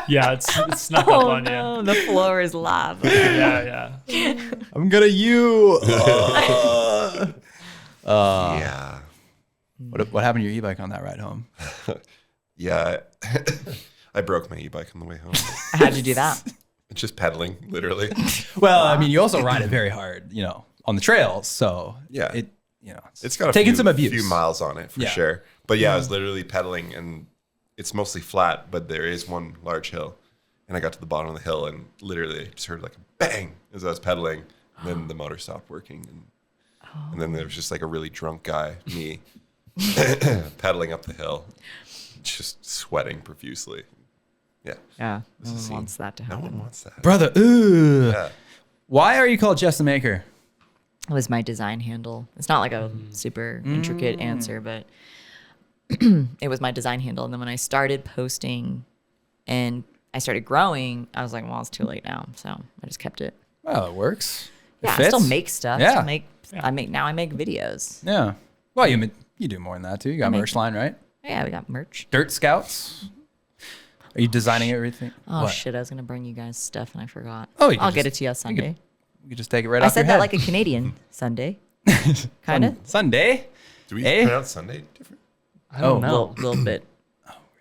Yeah, it's snuck up on you. No, the floor is lava. Yeah. I'm gonna you. Yeah. What happened to your e-bike on that ride home? Yeah. I broke my e-bike on the way home. How'd you do that? Just pedaling, literally. Well, I mean, you also ride it very hard, on the trails. So Yeah. It's got taking some abuse. few miles on it for Yeah. sure. But yeah, I was literally pedaling, and it's mostly flat, but there is one large hill. And I got to the bottom of the hill, and literally just heard like a bang as I was pedaling. And then the motor stopped working, and then there was just like a really drunk guy, me, pedaling up the hill, just sweating profusely. Yeah. Yeah, This no is one scene. wants that to No happen. one wants that. Brother, ooh. Yeah. Why are you called Jess the Maker? It was my design handle. It's not like a super intricate answer, but it was my design handle. And then when I started posting and I started growing, I was like, well, it's too late now. So I just kept it. Well, it works. It Yeah, I still fits. make stuff. Yeah. I make videos. Yeah. Well, you do more than that too. You got a merch line, right? Yeah, we got merch. Dirt Scouts. Are you designing everything? Oh What? shit, I was gonna bring you guys stuff and I forgot. Oh, you I'll could get it just- to you Sunday. You could just take it right I off your said head. that like a Canadian Sunday. Kind of. Sunday? Do we Eh? pronounce Sunday different? I don't Oh, know. Little bit.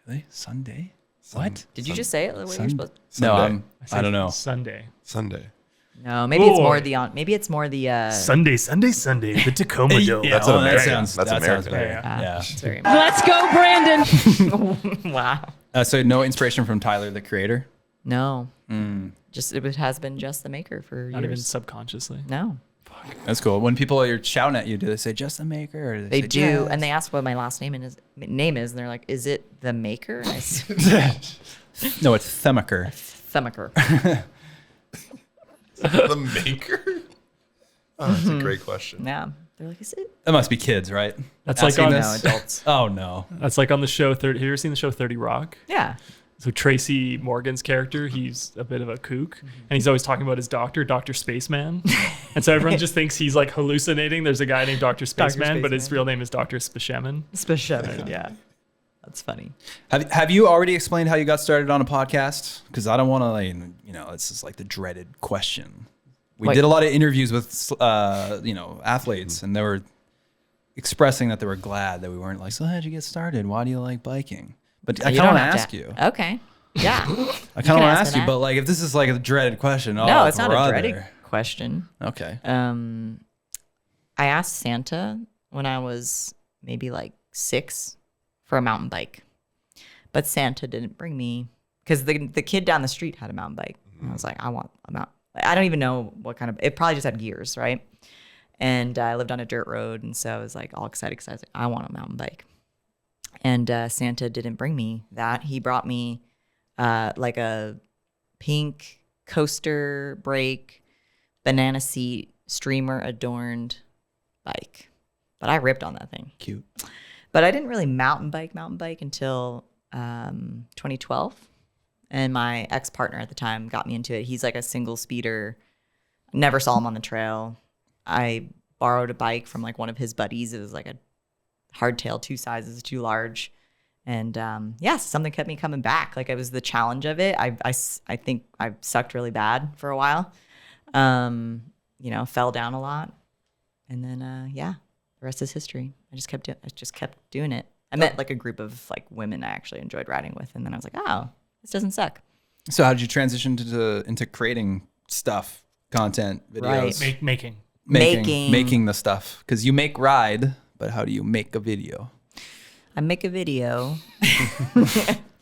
Really? Sunday? What? Did you just say it the way you're Sun- supposed to? No, Sunday. I don't know. Sunday. Sunday. No, maybe it's more Boy. maybe it's more the Sunday. The Tacoma Dome. That's an that American. sounds, That's that sounds American. better. Yeah. it's very Let's go, Brandon. wow. So no inspiration from Tyler, the creator? No. Just it has been just the maker for Not even years. subconsciously. No. That's cool. When people are shouting at you, do they say just the maker? Or do They say, do, "Jess"? and they ask what my last name is, and they're like, "Is it the maker?" And I said, No, it's Themaker. "Themaker." The maker? Oh, that's a great question. Yeah, they're like, "Is it?" That must be kids, right? That's like Asking on this? No, adults. Oh, no. That's like on the show. Have you ever seen the show 30 Rock? Yeah. So Tracy Morgan's character, he's a bit of a kook, and he's always talking about his doctor, Dr. Spaceman. And so everyone just thinks he's like hallucinating. There's a guy named Dr. Spaceman, but his Spaceman. real name is Dr. Spashemin. Special. Yeah. That's funny. Have you already explained how you got started on a podcast? Because I don't want to, this is like the dreaded question. We Wait. did a lot of interviews with, athletes, and they were expressing that they were glad that we weren't like, so how'd you get started? Why do you like biking? But I You kind of don't want to have ask you. Okay. Yeah. I kind of can want to ask ask me you, that. but like if this is like a dreaded question, oh, No, it's not brother. a dreaded question. Okay. I asked Santa when I was maybe like 6 for a mountain bike, but Santa didn't bring me because the kid down the street had a mountain bike. And I was like, I want a mountain. I don't even know what kind of. It probably just had gears, right? And I lived on a dirt road, and so I was like all excited because I was like, I want a mountain bike. And Santa didn't bring me that. He brought me like a pink coaster brake, banana seat, streamer adorned bike. But I ripped on that thing. Cute. But I didn't really mountain bike until 2012. And my ex-partner at the time got me into it. He's like a single speeder. Never saw him on the trail. I borrowed a bike from like one of his buddies. It was like a hardtail, 2 sizes too large. And something kept me coming back. Like it was the challenge of it. I think I sucked really bad for a while. Fell down a lot. And then, the rest is history. I just kept doing it. I met like a group of like women I actually enjoyed riding with. And then I was like, oh, this doesn't suck. So how did you transition into creating stuff, content, videos? Right. Making the stuff. Because you make ride, but how do you make a video? I make a video.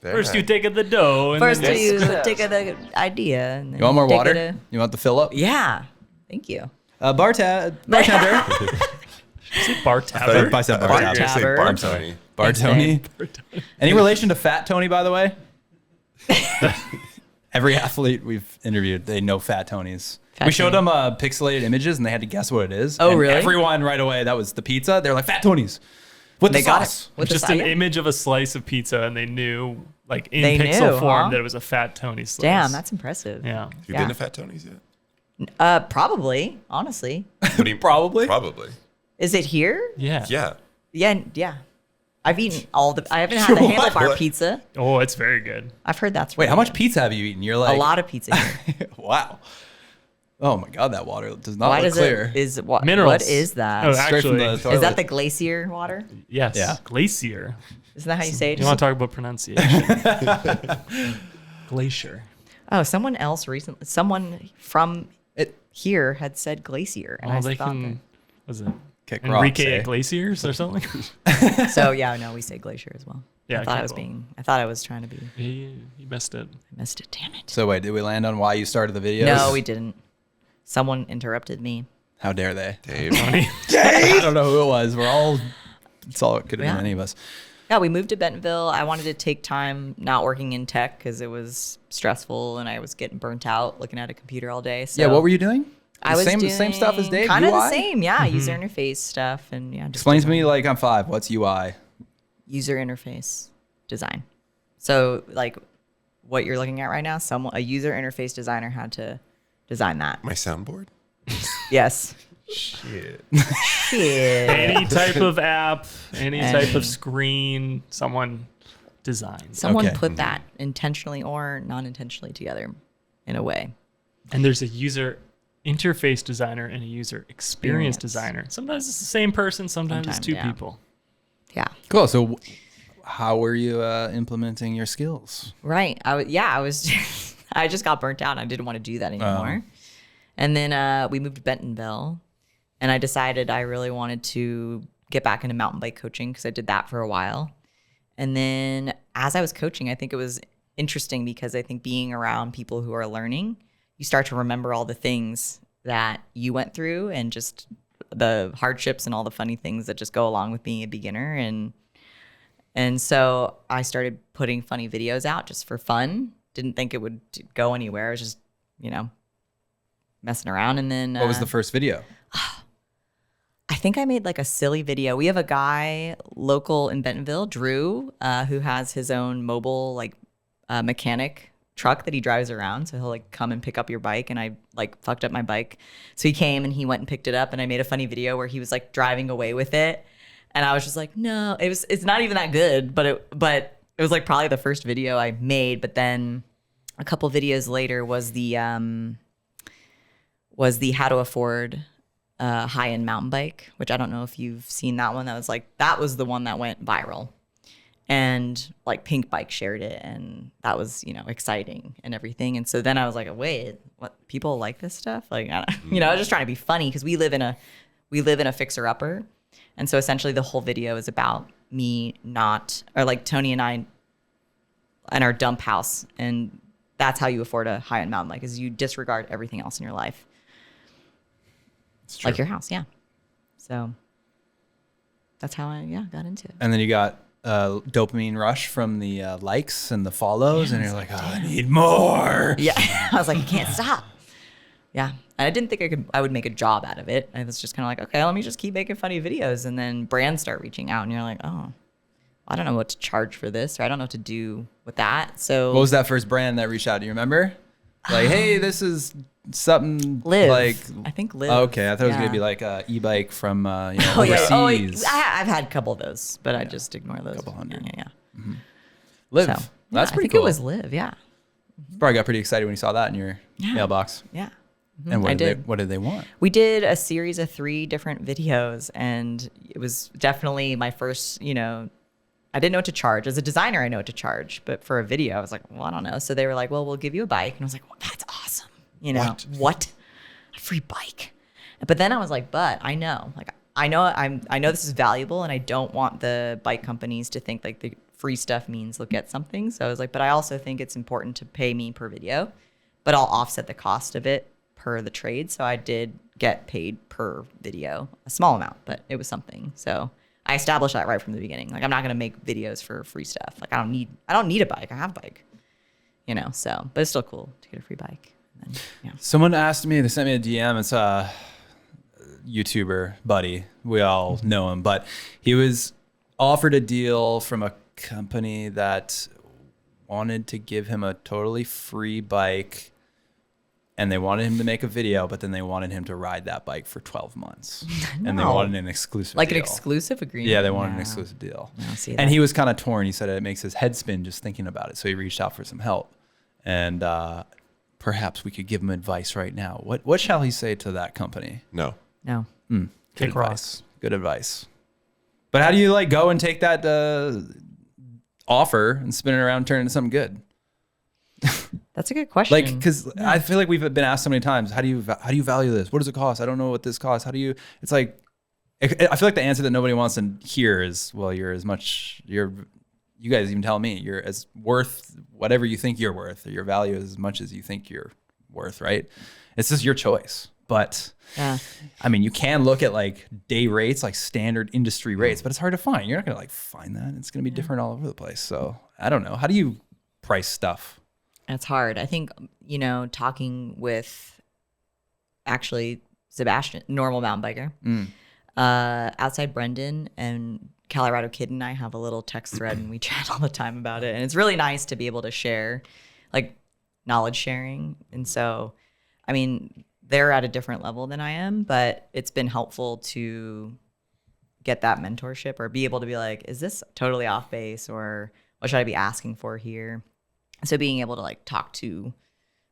First, you take the dough. And First, then you take the idea. And then You want more take water? it You want the fill up? yeah. Thank you. Bartender. Bart I Tavern. said I thought you were Bartender. gonna say Tabber. Bar I'm sorry. Tony. Bartoni. Any relation to Fat Tony, by the way? Every athlete we've interviewed, they know Fat Tonys. Fat We showed Tony. them pixelated images, and they had to guess what it is. Oh, And really? Everyone right away, that was the pizza. They're like, Fat Tonys. With They the got sauce. it. With Just the an side? image of a slice of pizza, and they knew, like in They pixel knew, form, huh? that it was a Fat Tony slice. Damn, that's impressive. yeah. Have you Yeah. been to Fat Tony's yet? Probably, honestly. What do you, Probably. Probably. Is it here? Yeah. Yeah. Yeah, yeah. I've eaten I haven't had the handlebar pizza. Oh, it's very good. I've heard that's Wait, really how much good. pizza have you eaten? You're like A lot of pizza here. wow. Oh my god, that water does not Why look does clear. what Minerals. is that? Oh, Straight from actually, the toilet. Is that the glacier water? yes. Yeah. Glacier. Isn't that how you say it? You want to talk about pronunciation? Glacier. Oh, someone from It here had said glacier, and Oh, I they thought can. Was it kick Enrique rocks, eh? Glaciers or something? that. So yeah, no, we say glacier as well. Yeah, I thought okay, I thought I was trying to be. You missed it. I missed it. Damn it. So wait, did we land on why you started the videos? No, we didn't. Someone interrupted me. How dare they? Dave. I don't know who it was. It's all it could have Yeah. been any of us. Yeah, we moved to Bentonville. I wanted to take time not working in tech because it was stressful and I was getting burnt out looking at a computer all day. So Yeah, what were you doing? I was same doing same stuff as Dave. Kind of the UI? same, yeah. User interface stuff and yeah. Just Explain to me design. like I'm 5. What's UI? User interface design. So like what you're looking at right now, a user interface designer had to design that. My soundboard. Yes. Shit. Yeah. Any type of app, any type of screen, someone designed. Someone Okay. put that intentionally or non-intentionally together in a way. And there's a user interface designer and a user experience Experience. designer. Sometimes it's the same person, sometimes it's Sometimes, two yeah. people. Yeah. Cool. So how were you implementing your skills? Right. I was I just got burnt out and I didn't want to do that anymore. And then we moved to Bentonville and I decided I really wanted to get back into mountain bike coaching because I did that for a while. And then as I was coaching, I think it was interesting because I think being around people who are learning, you start to remember all the things that you went through and just the hardships and all the funny things that just go along with being a beginner. And so I started putting funny videos out just for fun. Didn't think it would go anywhere. I was just, messing around. And then What was the first video? I think I made like a silly video. We have a guy local in Bentonville, Drew, who has his own mobile mechanic truck that he drives around. So he'll like come and pick up your bike. And I like fucked up my bike. So he came and he went and picked it up and I made a funny video where he was like driving away with it. And I was just like, no, it's not even that good, but it was like probably the first video I made. But then a couple videos later was the how to afford a high-end mountain bike, which I don't know if you've seen that one. That was the one that went viral. And like Pink Bike shared it and that was, exciting and everything. And so then I was like, wait, what, people like this stuff? Like, I was just trying to be funny because we live in a fixer-upper. And so essentially the whole video is about me Tony and I and our dump house. And that's how you afford a high-end mountain bike is you disregard everything else in your life. Like your house, yeah. So that's how I got into it. And then you got dopamine rush from the likes and the follows, and you're like, oh, I need more. Yeah, I was like, I can't stop. Yeah, and I didn't think I would make a job out of it. I was just kind of like, okay, let me just keep making funny videos, and then brands start reaching out, and you're like, oh, I don't know what to charge for this, or I don't know what to do with that. So What was that first brand that reached out? Do you remember? Like, hey, this is something Liv. like. I think Liv. Okay, I thought it was Yeah. gonna be like a e-bike from Oh overseas. yeah. I've had a couple of those, but I just ignore those. Couple hundred. Yeah. Liv. So, That's I pretty think cool. it was Liv. Yeah. Probably got pretty excited when you saw that in your Yeah. mailbox. Yeah. And I did. What did they want? We did a series of 3 different videos, and it was definitely my first, I didn't know what to charge. As a designer, I know what to charge, but for a video, I was like, well, I don't know. So they were like, well, we'll give you a bike. And I was like, well, that's awesome. What? A free bike. But then I was like, but I know this is valuable, and I don't want the bike companies to think like the free stuff means they'll get something. So I was like, but I also think it's important to pay me per video, but I'll offset the cost of it per the trade. So I did get paid per video, a small amount, but it was something. So I established that right from the beginning. Like, I'm not going to make videos for free stuff. Like, I don't need a bike. I have a bike, so, but it's still cool to get a free bike. And then, yeah. Someone asked me, they sent me a DM. It's a YouTuber buddy. We all know him, but he was offered a deal from a company that wanted to give him a totally free bike and they wanted him to make a video, but then they wanted him to ride that bike for 12 months. And they wanted an exclusive Like deal. an exclusive agreement? Yeah, they wanted an exclusive deal. I see And that. he was kind of torn. He said it makes his head spin just thinking about it. So he reached out for some help. And perhaps we could give him advice right now. What shall he say to that company? No. No. Good Kick advice. Good advice. But how do you like go and take that offer and spin it around and turn it into something good? That's a good question. Like, because I feel like we've been asked so many times, how do you value this? What does it cost? I don't know what this costs. How do you? It's like, I feel like the answer that nobody wants to hear is, well, you guys even tell me you're as worth whatever you think you're worth, or your value is as much as you think you're worth, right? It's just your choice. But yeah. I mean, you can look at like day rates, like standard industry rates, but it's hard to find. You're not gonna like find that. It's gonna be different all over the place. So I don't know. How do you price stuff? It's hard. I think, talking with actually Sebastian, normal mountain biker, outside Brendan, and Colorado Kid and I have a little text thread and we chat all the time about it. And it's really nice to be able to share, like, knowledge sharing. And so, I mean, they're at a different level than I am, but it's been helpful to get that mentorship or be able to be like, is this totally off base, or what should I be asking for here? So being able to like talk to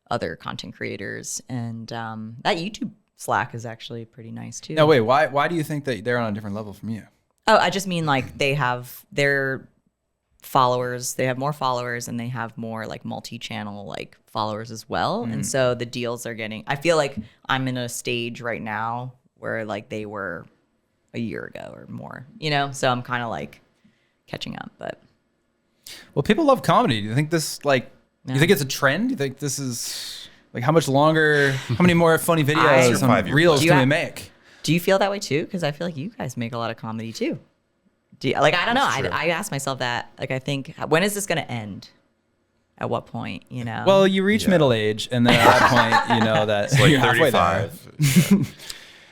other content creators, and that YouTube Slack is actually pretty nice too. No, wait, why do you think that they're on a different level from you? Oh, I just mean like they have their followers, they have more followers, and they have more like multi-channel like followers as well. And so the deals they're getting, I feel like I'm in a stage right now where like they were a year ago or more, so I'm kind of like catching up. But Well, people love comedy. Do you think this you think it's a trend? Do you think this is like how much longer, how many more funny videos and reels can we make? Do you feel that way too? Because I feel like you guys make a lot of comedy too. I don't know. I ask myself that. Like, I think, when is this going to end? At what point, Well, you reach middle age, and then at that point, you know that It's like you're halfway there. 35.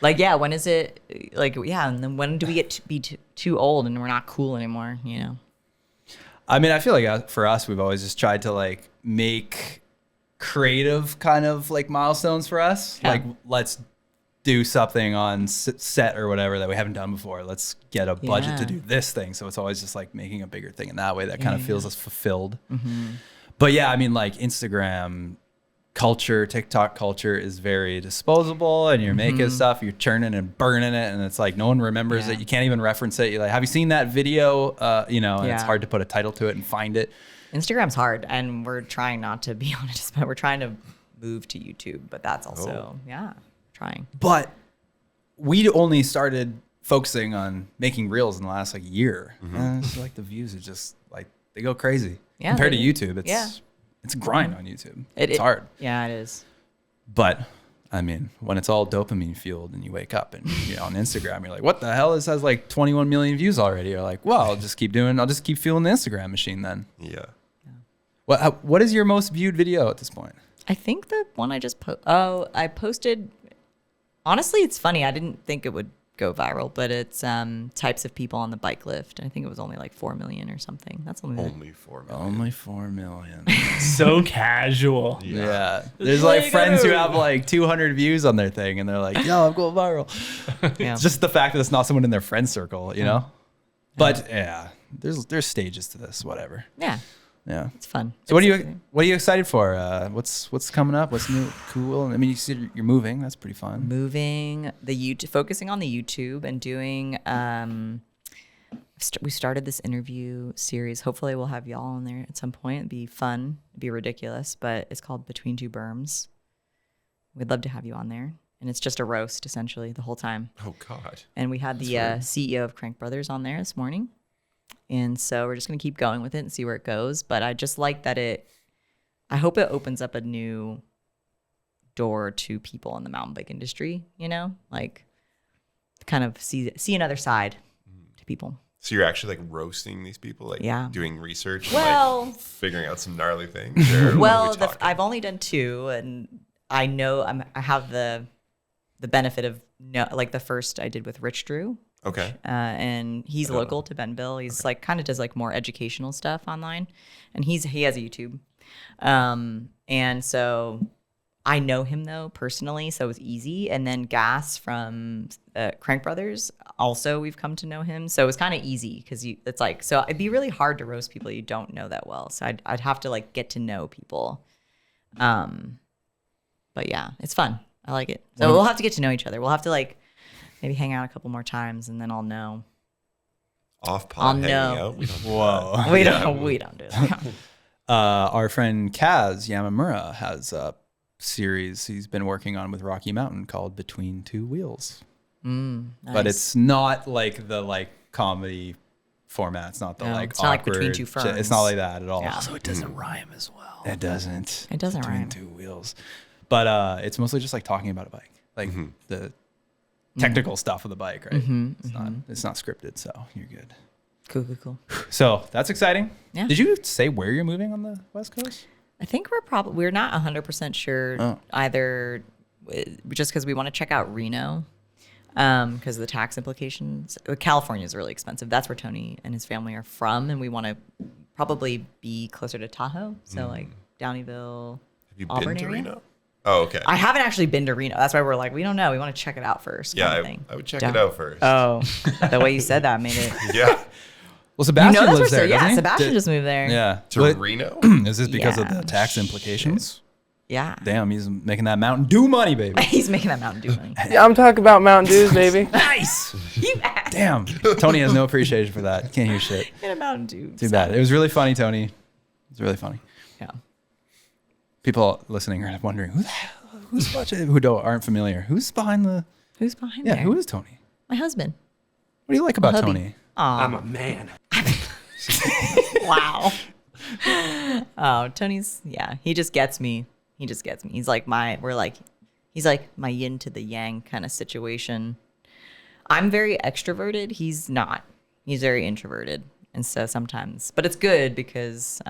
Like, yeah, when is it, like, yeah, and then when do we get to be too old and we're not cool anymore, I mean, I feel like for us, we've always just tried to like make creative kind of like milestones for us. Yeah. Like, let's do something on set or whatever that we haven't done before. Let's get a budget to do this thing. So it's always just like making a bigger thing in that way that kind of feels us fulfilled. But yeah, I mean, like Instagram culture, TikTok culture is very disposable, and you're making stuff, you're churning and burning it, and it's like no one remembers it. You can't even reference it. You're like, have you seen that video? And it's hard to put a title to it and find it. Instagram's hard, and we're trying not to be on it, but we're trying to move to YouTube, but that's also, trying. But we only started focusing on making reels in the last like year. And it's like the views are just like, they go crazy. Yeah, Compared to they YouTube, it's a grind on YouTube. It's hard. Yeah, it is. But I mean, when it's all dopamine fueled and you wake up and you're on Instagram, you're like, what the hell? This has like 21 million views already. You're like, well, I'll just keep fueling the Instagram machine then. Yeah. What is your most viewed video at this point? I think the one I just I posted, honestly, it's funny. I didn't think it would go viral, but it's types of people on the bike lift. I think it was only like 4 million or something. That's Only 4 million. Only 4 million. So casual. Yeah. There's like friends who have like 200 views on their thing, and they're like, yo, I'm going viral. Yeah. It's just the fact that it's not someone in their friend circle, you know? But yeah, there's stages to this, whatever. Yeah, Yeah. it's fun. So what are you excited for? What's coming up? What's new? Cool. I mean, you said you're moving. That's pretty fun. Moving focusing on the YouTube and doing. We started this interview series. Hopefully, we'll have y'all on there at some point. It'd be fun. It'd be ridiculous, but it's called Between Two Berms. We'd love to have you on there, and it's just a roast essentially the whole time. Oh God. And we had the CEO of Crank Brothers on there this morning. And so we're just going to keep going with it and see where it goes. But I just like that I hope it opens up a new door to people in the mountain bike industry, like kind of see another side to people. So you're actually like roasting these people, like doing research, Well, and, like, figuring out some gnarly things. Or well, I've only done 2, and I know I have the benefit of like the first I did with Rich Drew. Okay. And he's local to Bentonville. He's like kind of does like more educational stuff online, and he has a YouTube. And so I know him though personally, so it was easy. And then Gas from Crank Brothers, also we've come to know him, so it was kind of easy because it's like, so it'd be really hard to roast people you don't know that well. So I'd have to like get to know people. But yeah, it's fun. I like it. So we'll have to get to know each other. We'll have to like maybe hang out a couple more times, and then I'll know. Off pod hanging out. Whoa. We don't do that. Our friend Kaz Yamamura has a series he's been working on with Rocky Mountain called Between Two Wheels. Nice. But it's not like the like comedy format. It's not the like it's not like awkward Between Two shit. Ferns. It's not like that at all. Yeah. Also, it doesn't rhyme as well. it doesn't. It doesn't Between rhyme. Two Wheels. But it's mostly just like talking about a bike, like the technical stuff of the bike, right? It's not scripted, so you're good. Cool. So that's exciting. Yeah. Did you say where you're moving on the West Coast? I think we're not 100% sure either, just because we want to check out Reno, because of the tax implications. California is really expensive. That's where Tony and his family are from, and we want to probably be closer to Tahoe, so like Downeyville. Have you Auburn been to area? Reno? Oh, okay. I haven't actually been to Reno. That's why we're like, we don't know. We want to check it out first. kind of Yeah, thing. I would check it out first. Oh, the way you said that made it. Yeah. Well, Sebastian You know that's lives where there, doesn't he? Sebastian just moved there. Yeah. To What- Reno? Is this because of Yeah. the tax implications? Yeah. Damn, he's making that Mountain Dew money, baby. He's making that Mountain Dew money. Yeah, I'm talking about Mountain Dews, baby. Nice. You ass. Damn. Tony has no appreciation for that. Can't hear shit. Get a Mountain Dew. Too bad. It was really funny, Tony. It was really funny. Yeah. People listening are wondering who's watching, aren't familiar. Who's behind the? Who's behind Yeah, there? who is Tony? My husband. What do you like about hubby. Tony? I'm a man. Wow. Oh, Tony's, yeah, he just gets me. He's like he's like my yin to the yang kind of situation. I'm very extroverted. He's not. He's very introverted. And so sometimes, but it's good because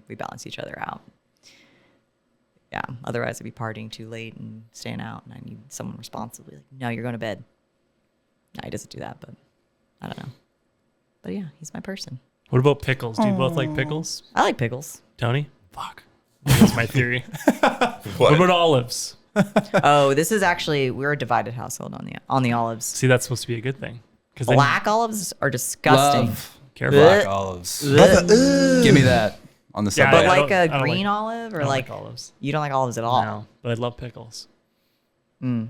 we balance each other out. Yeah. Otherwise I'd be partying too late and staying out, and I need someone responsibly like, no, you're going to bed. No, he doesn't do that, but I don't know. But yeah, he's my person. What about pickles? Do you both like pickles? I like pickles. Tony? Fuck. That's my theory. What about olives? Oh, this is actually, we're a divided household on the olives. See, that's supposed to be a good thing. Because Black olives are disgusting. Love Careful. black olives. Give me that on the Yeah, subway. But I like don't- I a don't green like- olive, I or don't like, olives. you don't like olives at all. No, but I love pickles. You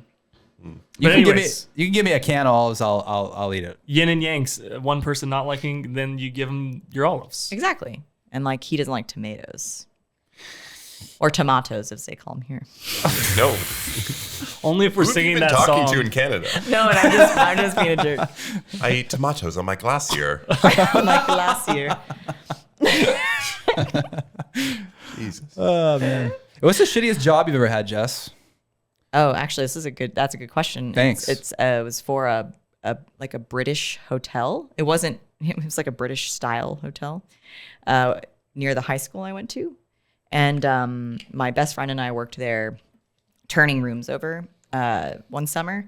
But can anyways. you can give me a can of olives. I'll eat it. Yin and yangs. One person not liking, then you give them your olives. Exactly. And like, he doesn't like tomatoes. Or tomatoes, as they call them here. No. Only if we're Who have singing you been that talking song. to in Canada? No, and I'm just being a jerk. I eat tomatoes on my glacier. Like last year. Jesus. Oh man. What's the shittiest job you've ever had, Jess? Oh, actually, that's a good question. Thanks. It was for a British hotel. It was like a British style hotel near the high school I went to. And my best friend and I worked there turning rooms over one summer.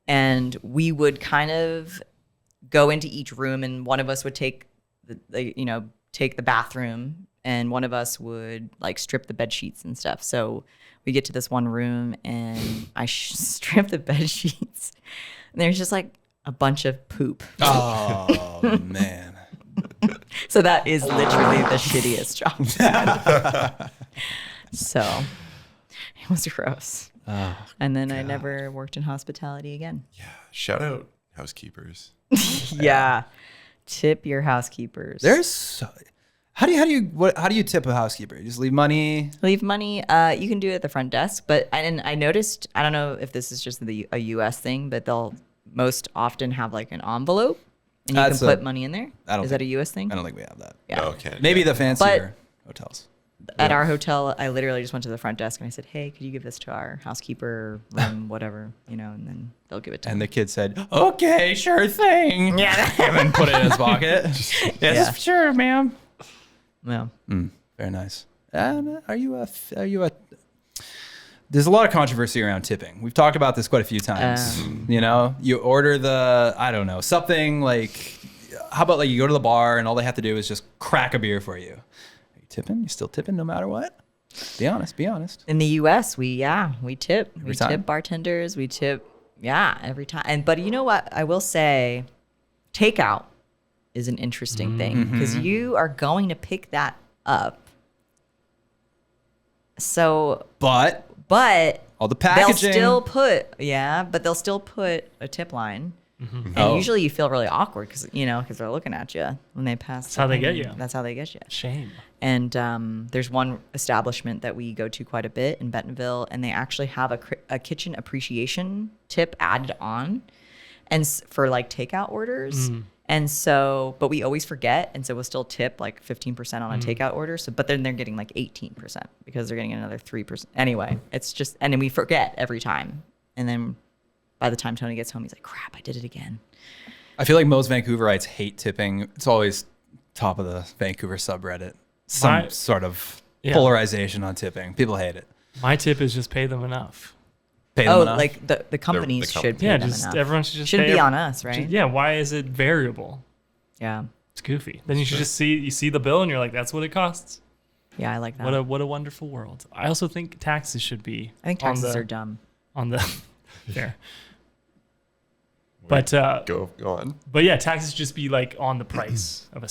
And we would kind of go into each room, and one of us would take take the bathroom, and one of us would like strip the bed sheets and stuff. So we get to this one room, and I strip the bed sheets, and there's just like a bunch of poop. Oh man. So that is literally the shittiest job. So it was gross. And then I never worked in hospitality again. Shout out housekeepers. Yeah. Tip your housekeepers. How do you tip a housekeeper? You just leave money. Leave money. You can do it at the front desk, but I noticed, I don't know if this is just a U.S. thing, but they'll most often have like an envelope, and you can put money in there. Is that a U.S. thing? I don't think we have that. Yeah. No, okay. Maybe the fancier hotels. At our hotel, I literally just went to the front desk and I said, "Hey, could you give this to our housekeeper room, whatever, and then they'll give it to And me." the kid said, "Okay, sure thing." Yeah. And then put it in his pocket. Yes, Yeah. sure, ma'am. No. Very nice. Are you a? There's a lot of controversy around tipping. We've talked about this quite a few times. You order something like, how about like you go to the bar and all they have to do is just crack a beer for you. Are you tipping? You still tipping no matter what? Be honest. Be honest. In the U.S., we tip. We time? tip bartenders. We tip, every time. But you know what? I will say, takeout is an interesting thing because you are going to pick that up. So, But all the packaging. they'll still put a tip line. And usually you feel really awkward because they're looking at you when they pass. That's how they get you. That's how they get you. Shame. And there's one establishment that we go to quite a bit in Bentonville, and they actually have a kitchen appreciation tip added on, and for like takeout orders. And so, but we always forget, and so we'll still tip like 15% on a takeout order. So, but then they're getting like 18% because they're getting another 3%. Anyway, it's just, and then we forget every time, and then by the time Tony gets home, he's like, "Crap, I did it again." I feel like most Vancouverites hate tipping. It's always top of the Vancouver subreddit. Some sort of polarization on tipping. People hate it. My tip is just pay them enough. Pay them enough. Like the companies should pay them enough. Everyone should just should pay be on us, right? Why is it variable? Yeah. It's goofy. Then you should just see the bill and you're like, that's what it costs. Yeah, I like that. What a wonderful world. I also think taxes should be. I think taxes are dumb. On the fair. But go on. But yeah, taxes just be like on the price of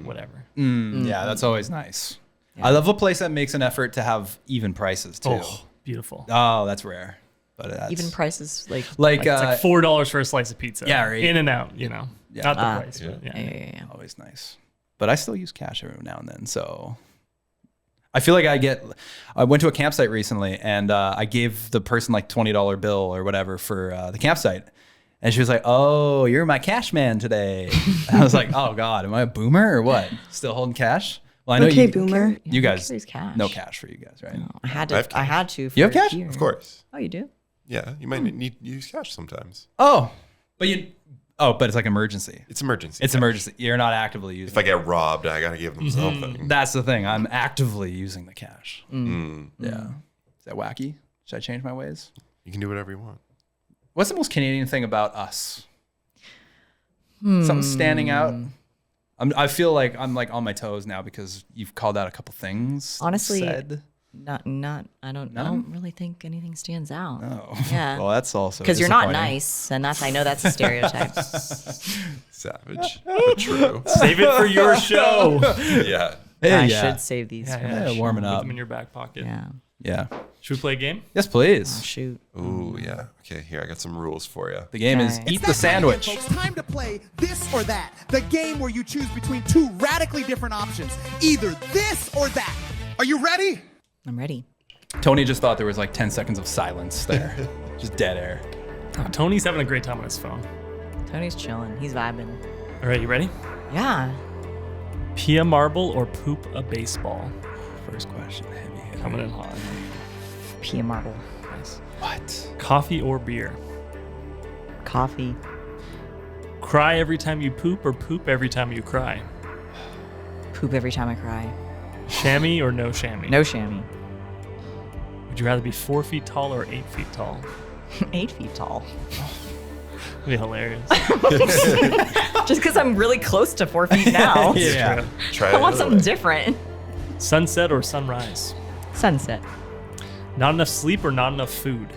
whatever. Yeah, that's always nice. Yeah. I love a place that makes an effort to have even prices too. Oh, beautiful. Oh, that's rare. But that's, even prices like it's like $4 for a slice of pizza. Yeah, right. In and out. Not the price. Yeah. But yeah. Always nice. But I still use cash every now and then, so. I feel like I went to a campsite recently and I gave the person like $20 bill or whatever for the campsite. And she was like, "Oh, you're my cash man today." And I was like, "Oh God, am I a boomer or what? Still holding cash?" Well, I know boomer. You guys, cash. no cash for you guys, right? No, I had to. For you have cash? a year. Of course. Oh, you do? Yeah, you might need to use cash sometimes. Oh, but it's like emergency. It's emergency. It's emergency. You're not actively using. If I get robbed, I gotta give them something. That's the thing. I'm actively using the cash. Yeah. Is that wacky? Should I change my ways? You can do whatever you want. What's the most Canadian thing about us? Something standing out. I feel like I'm like on my toes now because you've called out a couple things. Honestly, said. I don't really think anything stands out. Oh. Yeah. Well, that's also because you're not nice, and I know that's a stereotype. Savage, but true. Save it for your show. Yeah. I should save these. Warming up. Put them in your back pocket. Yeah. Should we play a game? Yes, please. Oh, shoot. Ooh, yeah. Okay, here, I got some rules for you. The game is Eat the Sandwich. It's time to play this or that. The game where you choose between two radically different options. Either this or that. Are you ready? I'm ready. Tony just thought there was like 10 seconds of silence there. Just dead air. Oh, Tony's having a great time on his phone. Tony's chilling. He's vibing. All right, you ready? Yeah. Pee a marble or poop a baseball? First question. Heavy. Coming in hot. Pee a marble. Nice. What? Coffee or beer? Coffee. Cry every time you poop or poop every time you cry? Poop every time I cry. Chamois or no chamois? No chamois. Would you rather be 4 feet tall or 8 feet tall? 8 feet tall. That'd be hilarious. Just because I'm really close to 4 feet now. Yeah. I want something different. Sunset or sunrise? Sunset. Not enough sleep or not enough food?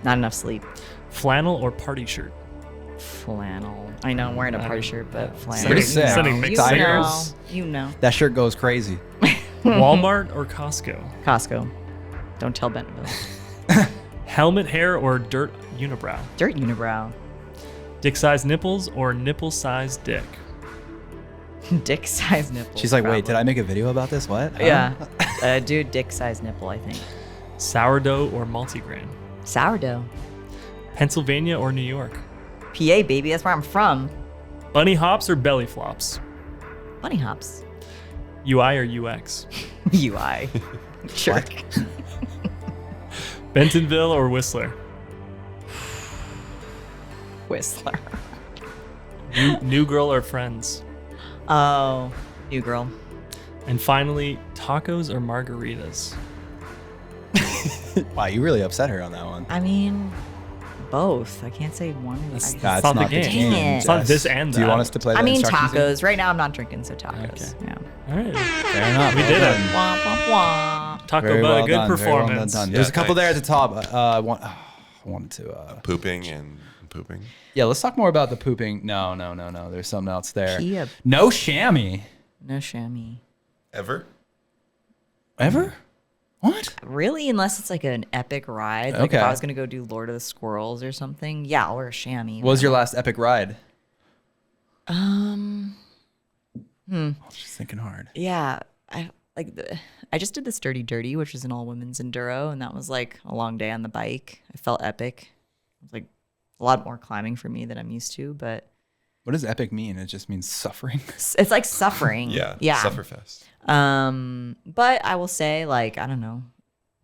Not enough sleep. Flannel or party shirt? Flannel. I know I'm wearing a party shirt, but flannel. Pretty sick. Sending mixed signals. You know. That shirt goes crazy. Walmart or Costco? Costco. Don't tell Bentonville. Helmet hair or dirt unibrow? Dirt unibrow. Dick-sized nipples or nipple-sized dick? Dick-sized nipple. She's like, wait, did I make a video about this? What? Huh? Yeah. Dude, dick-sized nipple, I think. Sourdough or multigrain? Sourdough. Pennsylvania or New York? PA, baby. That's where I'm from. Bunny hops or belly flops? Bunny hops. UI or UX? UI. Sure. Bentonville or Whistler? Whistler. New girl or friends? Oh, new girl. And finally, tacos or margaritas? Wow, you really upset her on that one. I mean, both. I can't say one. That's That's not the not the game. game. Dang it. It's not Jess. this and that. Do you want us to play the I mean, instructions? tacos. Right now, I'm not drinking, so tacos. Okay. Yeah. All right. Fair enough. We Well did done. it. Wah, wah, wah. Talk Very about well a good done, very well performance. done. Yeah, There's a couple there thanks. at the top. I wanted to. Pooping and pooping. Yeah, let's talk more about the pooping. No. There's something else there. Pee No chamois. No chamois. Ever? Ever? What? Really? Unless it's like an epic ride. Like Okay. if I was going to go do Lord of the Squirrels or something. Yeah, I'll wear a chamois. What was your last epic ride? Hmm. I was just thinking hard. Yeah. I just did the Sturdy Dirty, which is an all women's enduro. And that was like a long day on the bike. I felt epic. It was like a lot more climbing for me than I'm used to. But What does epic mean? It just means suffering. it's like suffering. Yeah. Yeah. Sufferfest. But I will say, like, I don't know.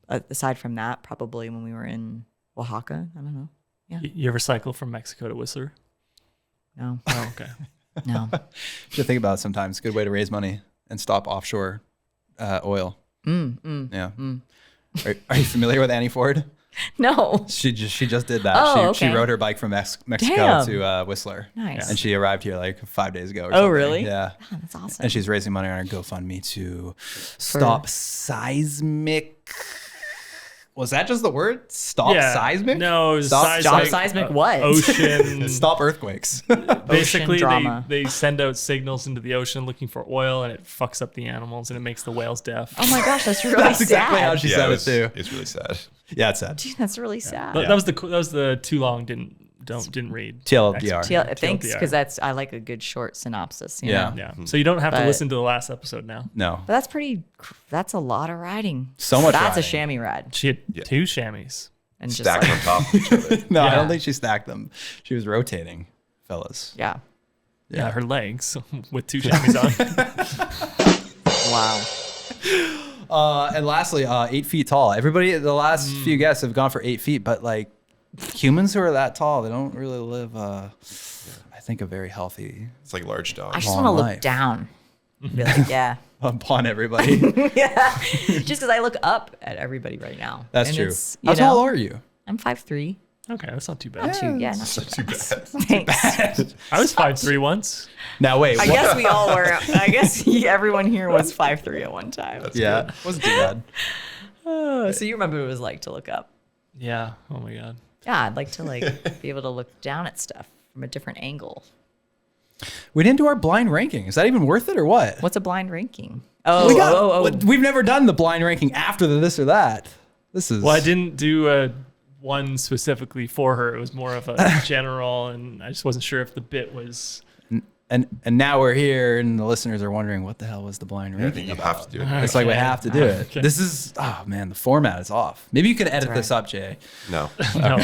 Aside from that, probably when we were in Oaxaca, I don't know. Yeah. You ever cycle from Mexico to Whistler? No. Oh, okay. No. Should think about it sometimes. Good way to raise money and stop offshore oil. Yeah. Are you familiar with Annie Ford? No. She just did that. Oh, She okay. rode her bike from Mexico Damn. to Whistler. Nice. And she arrived here like 5 days ago. Or Oh, something. really? Yeah. Oh, that's awesome. And she's raising money on her GoFundMe to stop seismic. Was that just the word? Stop seismic? No, it was Stop seismic what? Ocean. Stop earthquakes. Basically, drama. they send out signals into the ocean looking for oil, and it fucks up the animals, and it makes the whales deaf. Oh my gosh, that's really That's sad. exactly how she said it too. It's really sad. Yeah, it's sad. Dude, that's really sad. That was the too long. Didn't read. TLDR. Thanks, TLDR. because I like a good short synopsis. You Yeah. know? Yeah. So you don't have to But- listen to the last episode now. No. But that's a lot of riding. So much That's a riding. chamois ride. She had 2 chamois. And just Stacked like, on top of each other. No, I Yeah. don't think she stacked them. She was rotating, fellas. yeah. Yeah, her legs with 2 chamois on. Wow. And lastly, 8 feet tall. Everybody, the last few guests have gone for 8 feet, but like humans who are that tall, they don't really live, I think, a very healthy It's like large dogs. I just Long want to look life. down. Be like, yeah. upon everybody. Yeah. Just because I look up at everybody right now. That's And true. it's, How you tall know, are you? I'm 5'3". Okay, that's not too bad. Not too, yeah, not too bad. Thanks. I was 5'3" once. Now wait. I what- guess we all were. I guess everyone here was 5'3" at one time. Yeah, wasn't too bad. So you remember what it was like to look up. Yeah. Oh my god. Yeah, I'd like to be able to look down at stuff from a different angle. We didn't do our blind ranking. Is that even worth it or what? What's a blind ranking? Oh, We've never done the blind ranking after the this or that. This is Well, I didn't do one specifically for her. It was more of a general, and I just wasn't sure if the bit was. and now we're here, and the listeners are wondering what the hell was the blind I think ranking. you have to do it. It's like we Okay. have to do it. Okay. This is the format is off. Maybe you can edit this up, Jay. No. No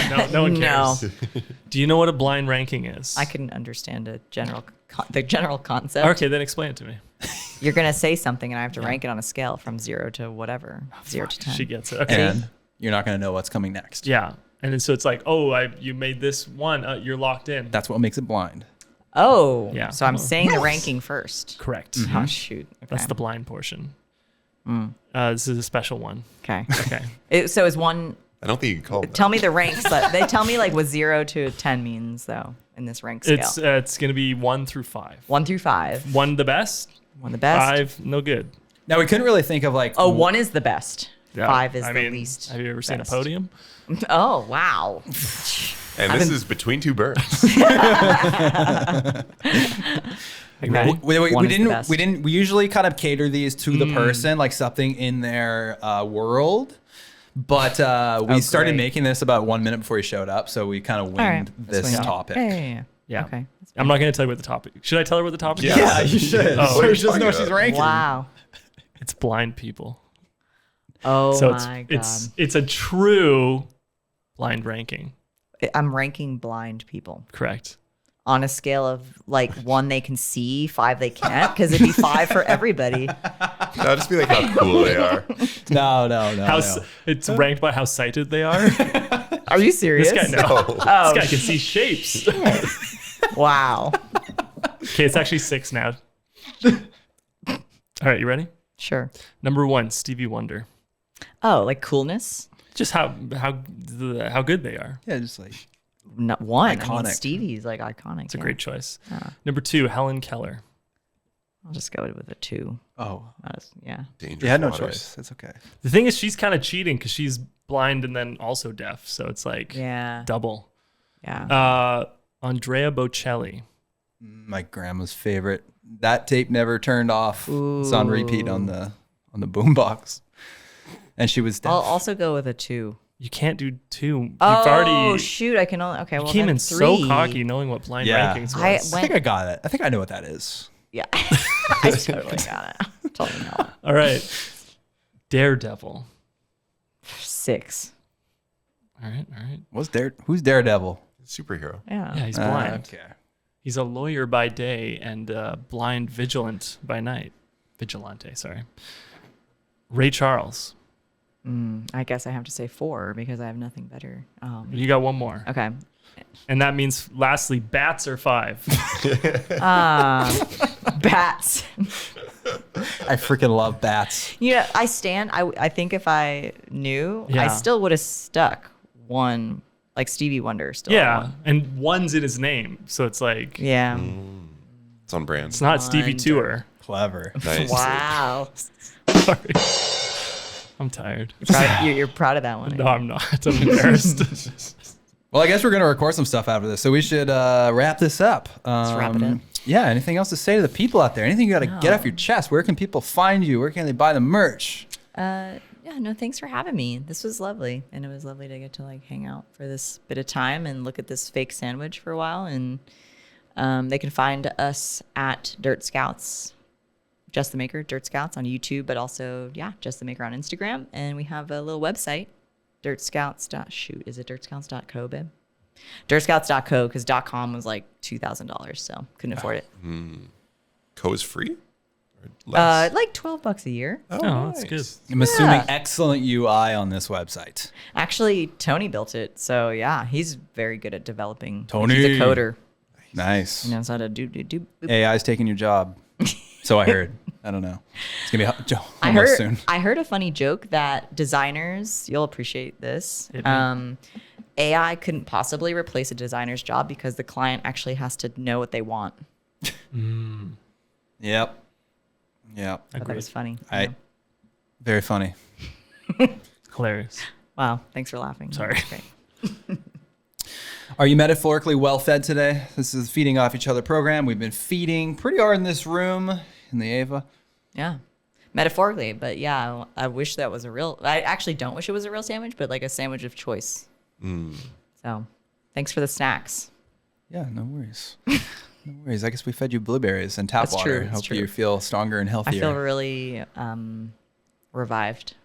one No. cares. Do you know what a blind ranking is? I couldn't understand the general concept. Okay, then explain it to me. You're gonna say something, and I have to rank it on a scale from 0 to whatever, 0 to 10. She gets it. Okay. And you're not going to know what's coming next. Yeah. And then, so it's like, oh, you made this one. You're locked in. That's what makes it blind. Oh, Yeah. So I'm saying the ranking first. Correct. Oh shoot. Okay. That's the blind portion. This is a special one. Okay. Okay. So is one? I don't think you can call it that. Tell me the ranks, but they tell me like what 0 to 10 means though in this rank scale. It's going to be 1 through 5. 1 through 5. 1 the best. 1 the best. 5 no good. Now we couldn't really think of like. Oh, 1 is the best. Yeah. 5 is I the mean, least. Have you ever seen a best. podium? Oh wow. And this is between two birds. Okay. We One is the best. didn't. We usually kind of cater these to the person, like something in their world. But we started great. making this about 1 minute before he showed up, so we kind of winged All right. this Swing it. topic. Yeah. Yeah. Okay. I'm not going to tell you what the topic. Should I tell her what the topic is? Yeah, you should. Oh. so What are you you just know talking she's about? ranking. Wow. It's blind people. Oh So my god. it's a true blind ranking. I'm ranking blind people Correct. on a scale of like 1 they can see, 5 they can't, because it'd be 5 for everybody. That'll just be like how cool they are. No. It's ranked by how sighted they are. Are you serious? This guy, no. Oh, This guy can see shapes. wow. Okay, it's actually 6 now. All right, you ready? Sure. Number 1, Stevie Wonder. Oh, like coolness? Just how good they are. Yeah, just like Not 1. I mean, Iconic. Stevie's like iconic. It's a great choice. Number 2, Helen Keller. I'll just go with a 2. Oh, Yeah. Dangerous you had no waters. choice. It's okay. The thing is, she's kind of cheating because she's blind and then also deaf. So it's like double. Yeah. Andrea Bocelli. My grandma's favorite. That tape never turned off. It's on repeat on the boombox. And she was deaf. I'll also go with a 2. You can't do 2. You've Oh, already. shoot. I can only. Okay, well, You came then in 3. so cocky knowing what blind rankings was. I think I got it. I think I know what that is. Yeah. I totally got it. Totally know. All right. Daredevil. 6. All right. Who's Daredevil? Superhero. Yeah. Yeah, he's blind. Okay. He's a lawyer by day and blind vigilant by night. Vigilante, sorry. Ray Charles. I guess I have to say 4 because I have nothing better. You got one more. Okay. And that means, lastly, bats are 5. Bats. I freaking love bats. I think if I knew, I still would have stuck 1, like Stevie Wonder still. Yeah, 1. and 1's in his name. So it's like, Yeah. It's on brand. it's not Stevie Tour. Clever. Nice. Wow. Sorry. I'm tired. You're proud of that one. No, I'm not. I'm embarrassed. Well, I guess we're going to record some stuff after this, so we should wrap this up. Let's wrap it up. Yeah, anything else to say to the people out there? Anything you got to get off your chest? Where can people find you? Where can they buy the merch? Thanks for having me. This was lovely, and it was lovely to get to hang out for this bit of time and look at this fake sandwich for a while. And they can find us at Dirt Scouts, Just the Maker, Dirt Scouts on YouTube, but also Just the Maker on Instagram. And we have a little website, Is it dirtscouts.co, babe? Dirtscouts.co, because .com was like $2,000, so couldn't afford it. Co is free? Or less? Like $12 a year. Oh, that's good. I'm assuming excellent UI on this website. Actually, Tony built it, so he's very good at developing. Tony. He's a coder. Nice. He knows how to do. AI's taking your job. So I heard. I don't know. It's gonna be almost soon. I heard a funny joke that designers, you'll appreciate this. AI couldn't possibly replace a designer's job because the client actually has to know what they want. Yep. I thought that was funny. Very funny. Hilarious. Wow, thanks for laughing. Sorry. That's great. Are you metaphorically well fed today? This is Feeding Off Each Other program. We've been feeding pretty hard in this room in the Ava. Yeah. Metaphorically, but I wish that was I actually don't wish it was a real sandwich, but like a sandwich of choice. So thanks for the snacks. Yeah, no worries. No worries. I guess we fed you blueberries and tap That's water. true, that's Hope true. you feel stronger and healthier. I feel really revived.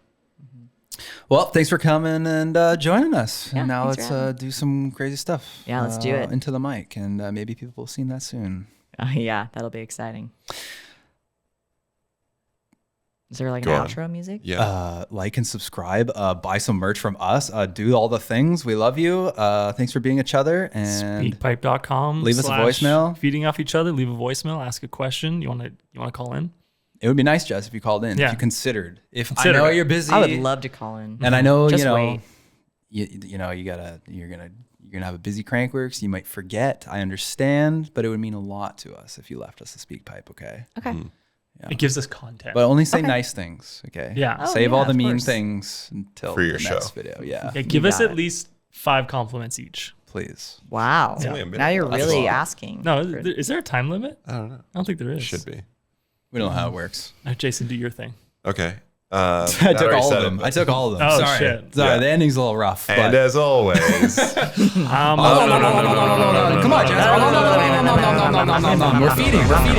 Well, thanks for coming and joining us. Yeah, and now thanks for let's having do some crazy stuff. Yeah, let's do it. Into the mic, and maybe people will see that soon. Yeah, that'll be exciting. Is there like Go an on. outro music? Yeah. Like and subscribe. Buy some merch from us. Do all the things. We love you. Thanks for being each other. And Speakpipe.com. Leave us a voicemail. Feeding off each other. Leave a voicemail. Ask a question. You want to call in? it would be nice, Jess, if you called in. Yeah. If you considered. Consider I know it. you're busy. I would love to call in. And I know Just you know. wait. You know you're gonna have a busy Crankworks. You might forget. I understand, but it would mean a lot to us if you left us a speak pipe. Okay. Okay. It gives us content. But only say Okay. nice things. Okay. Yeah. Oh, Save yeah, all the of mean course. things until For your the next show. video. Yeah. Yeah, give You us got at it. least 5 compliments each. Please. Wow. It's only a minute. Now you're That's really long. asking. No, for- is there a time limit? I don't know. I don't think there is. Should be. We don't know how it works. All right, Jason, do your thing. Okay. I took all of them. I took all of them. Oh, Sorry. shit. Sorry. Yeah. The ending's a little rough. And but as always, come on, Jess.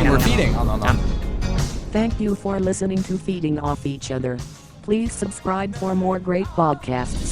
We're feeding. Thank you for listening to Feeding Off Each Other. Please subscribe for more great podcasts.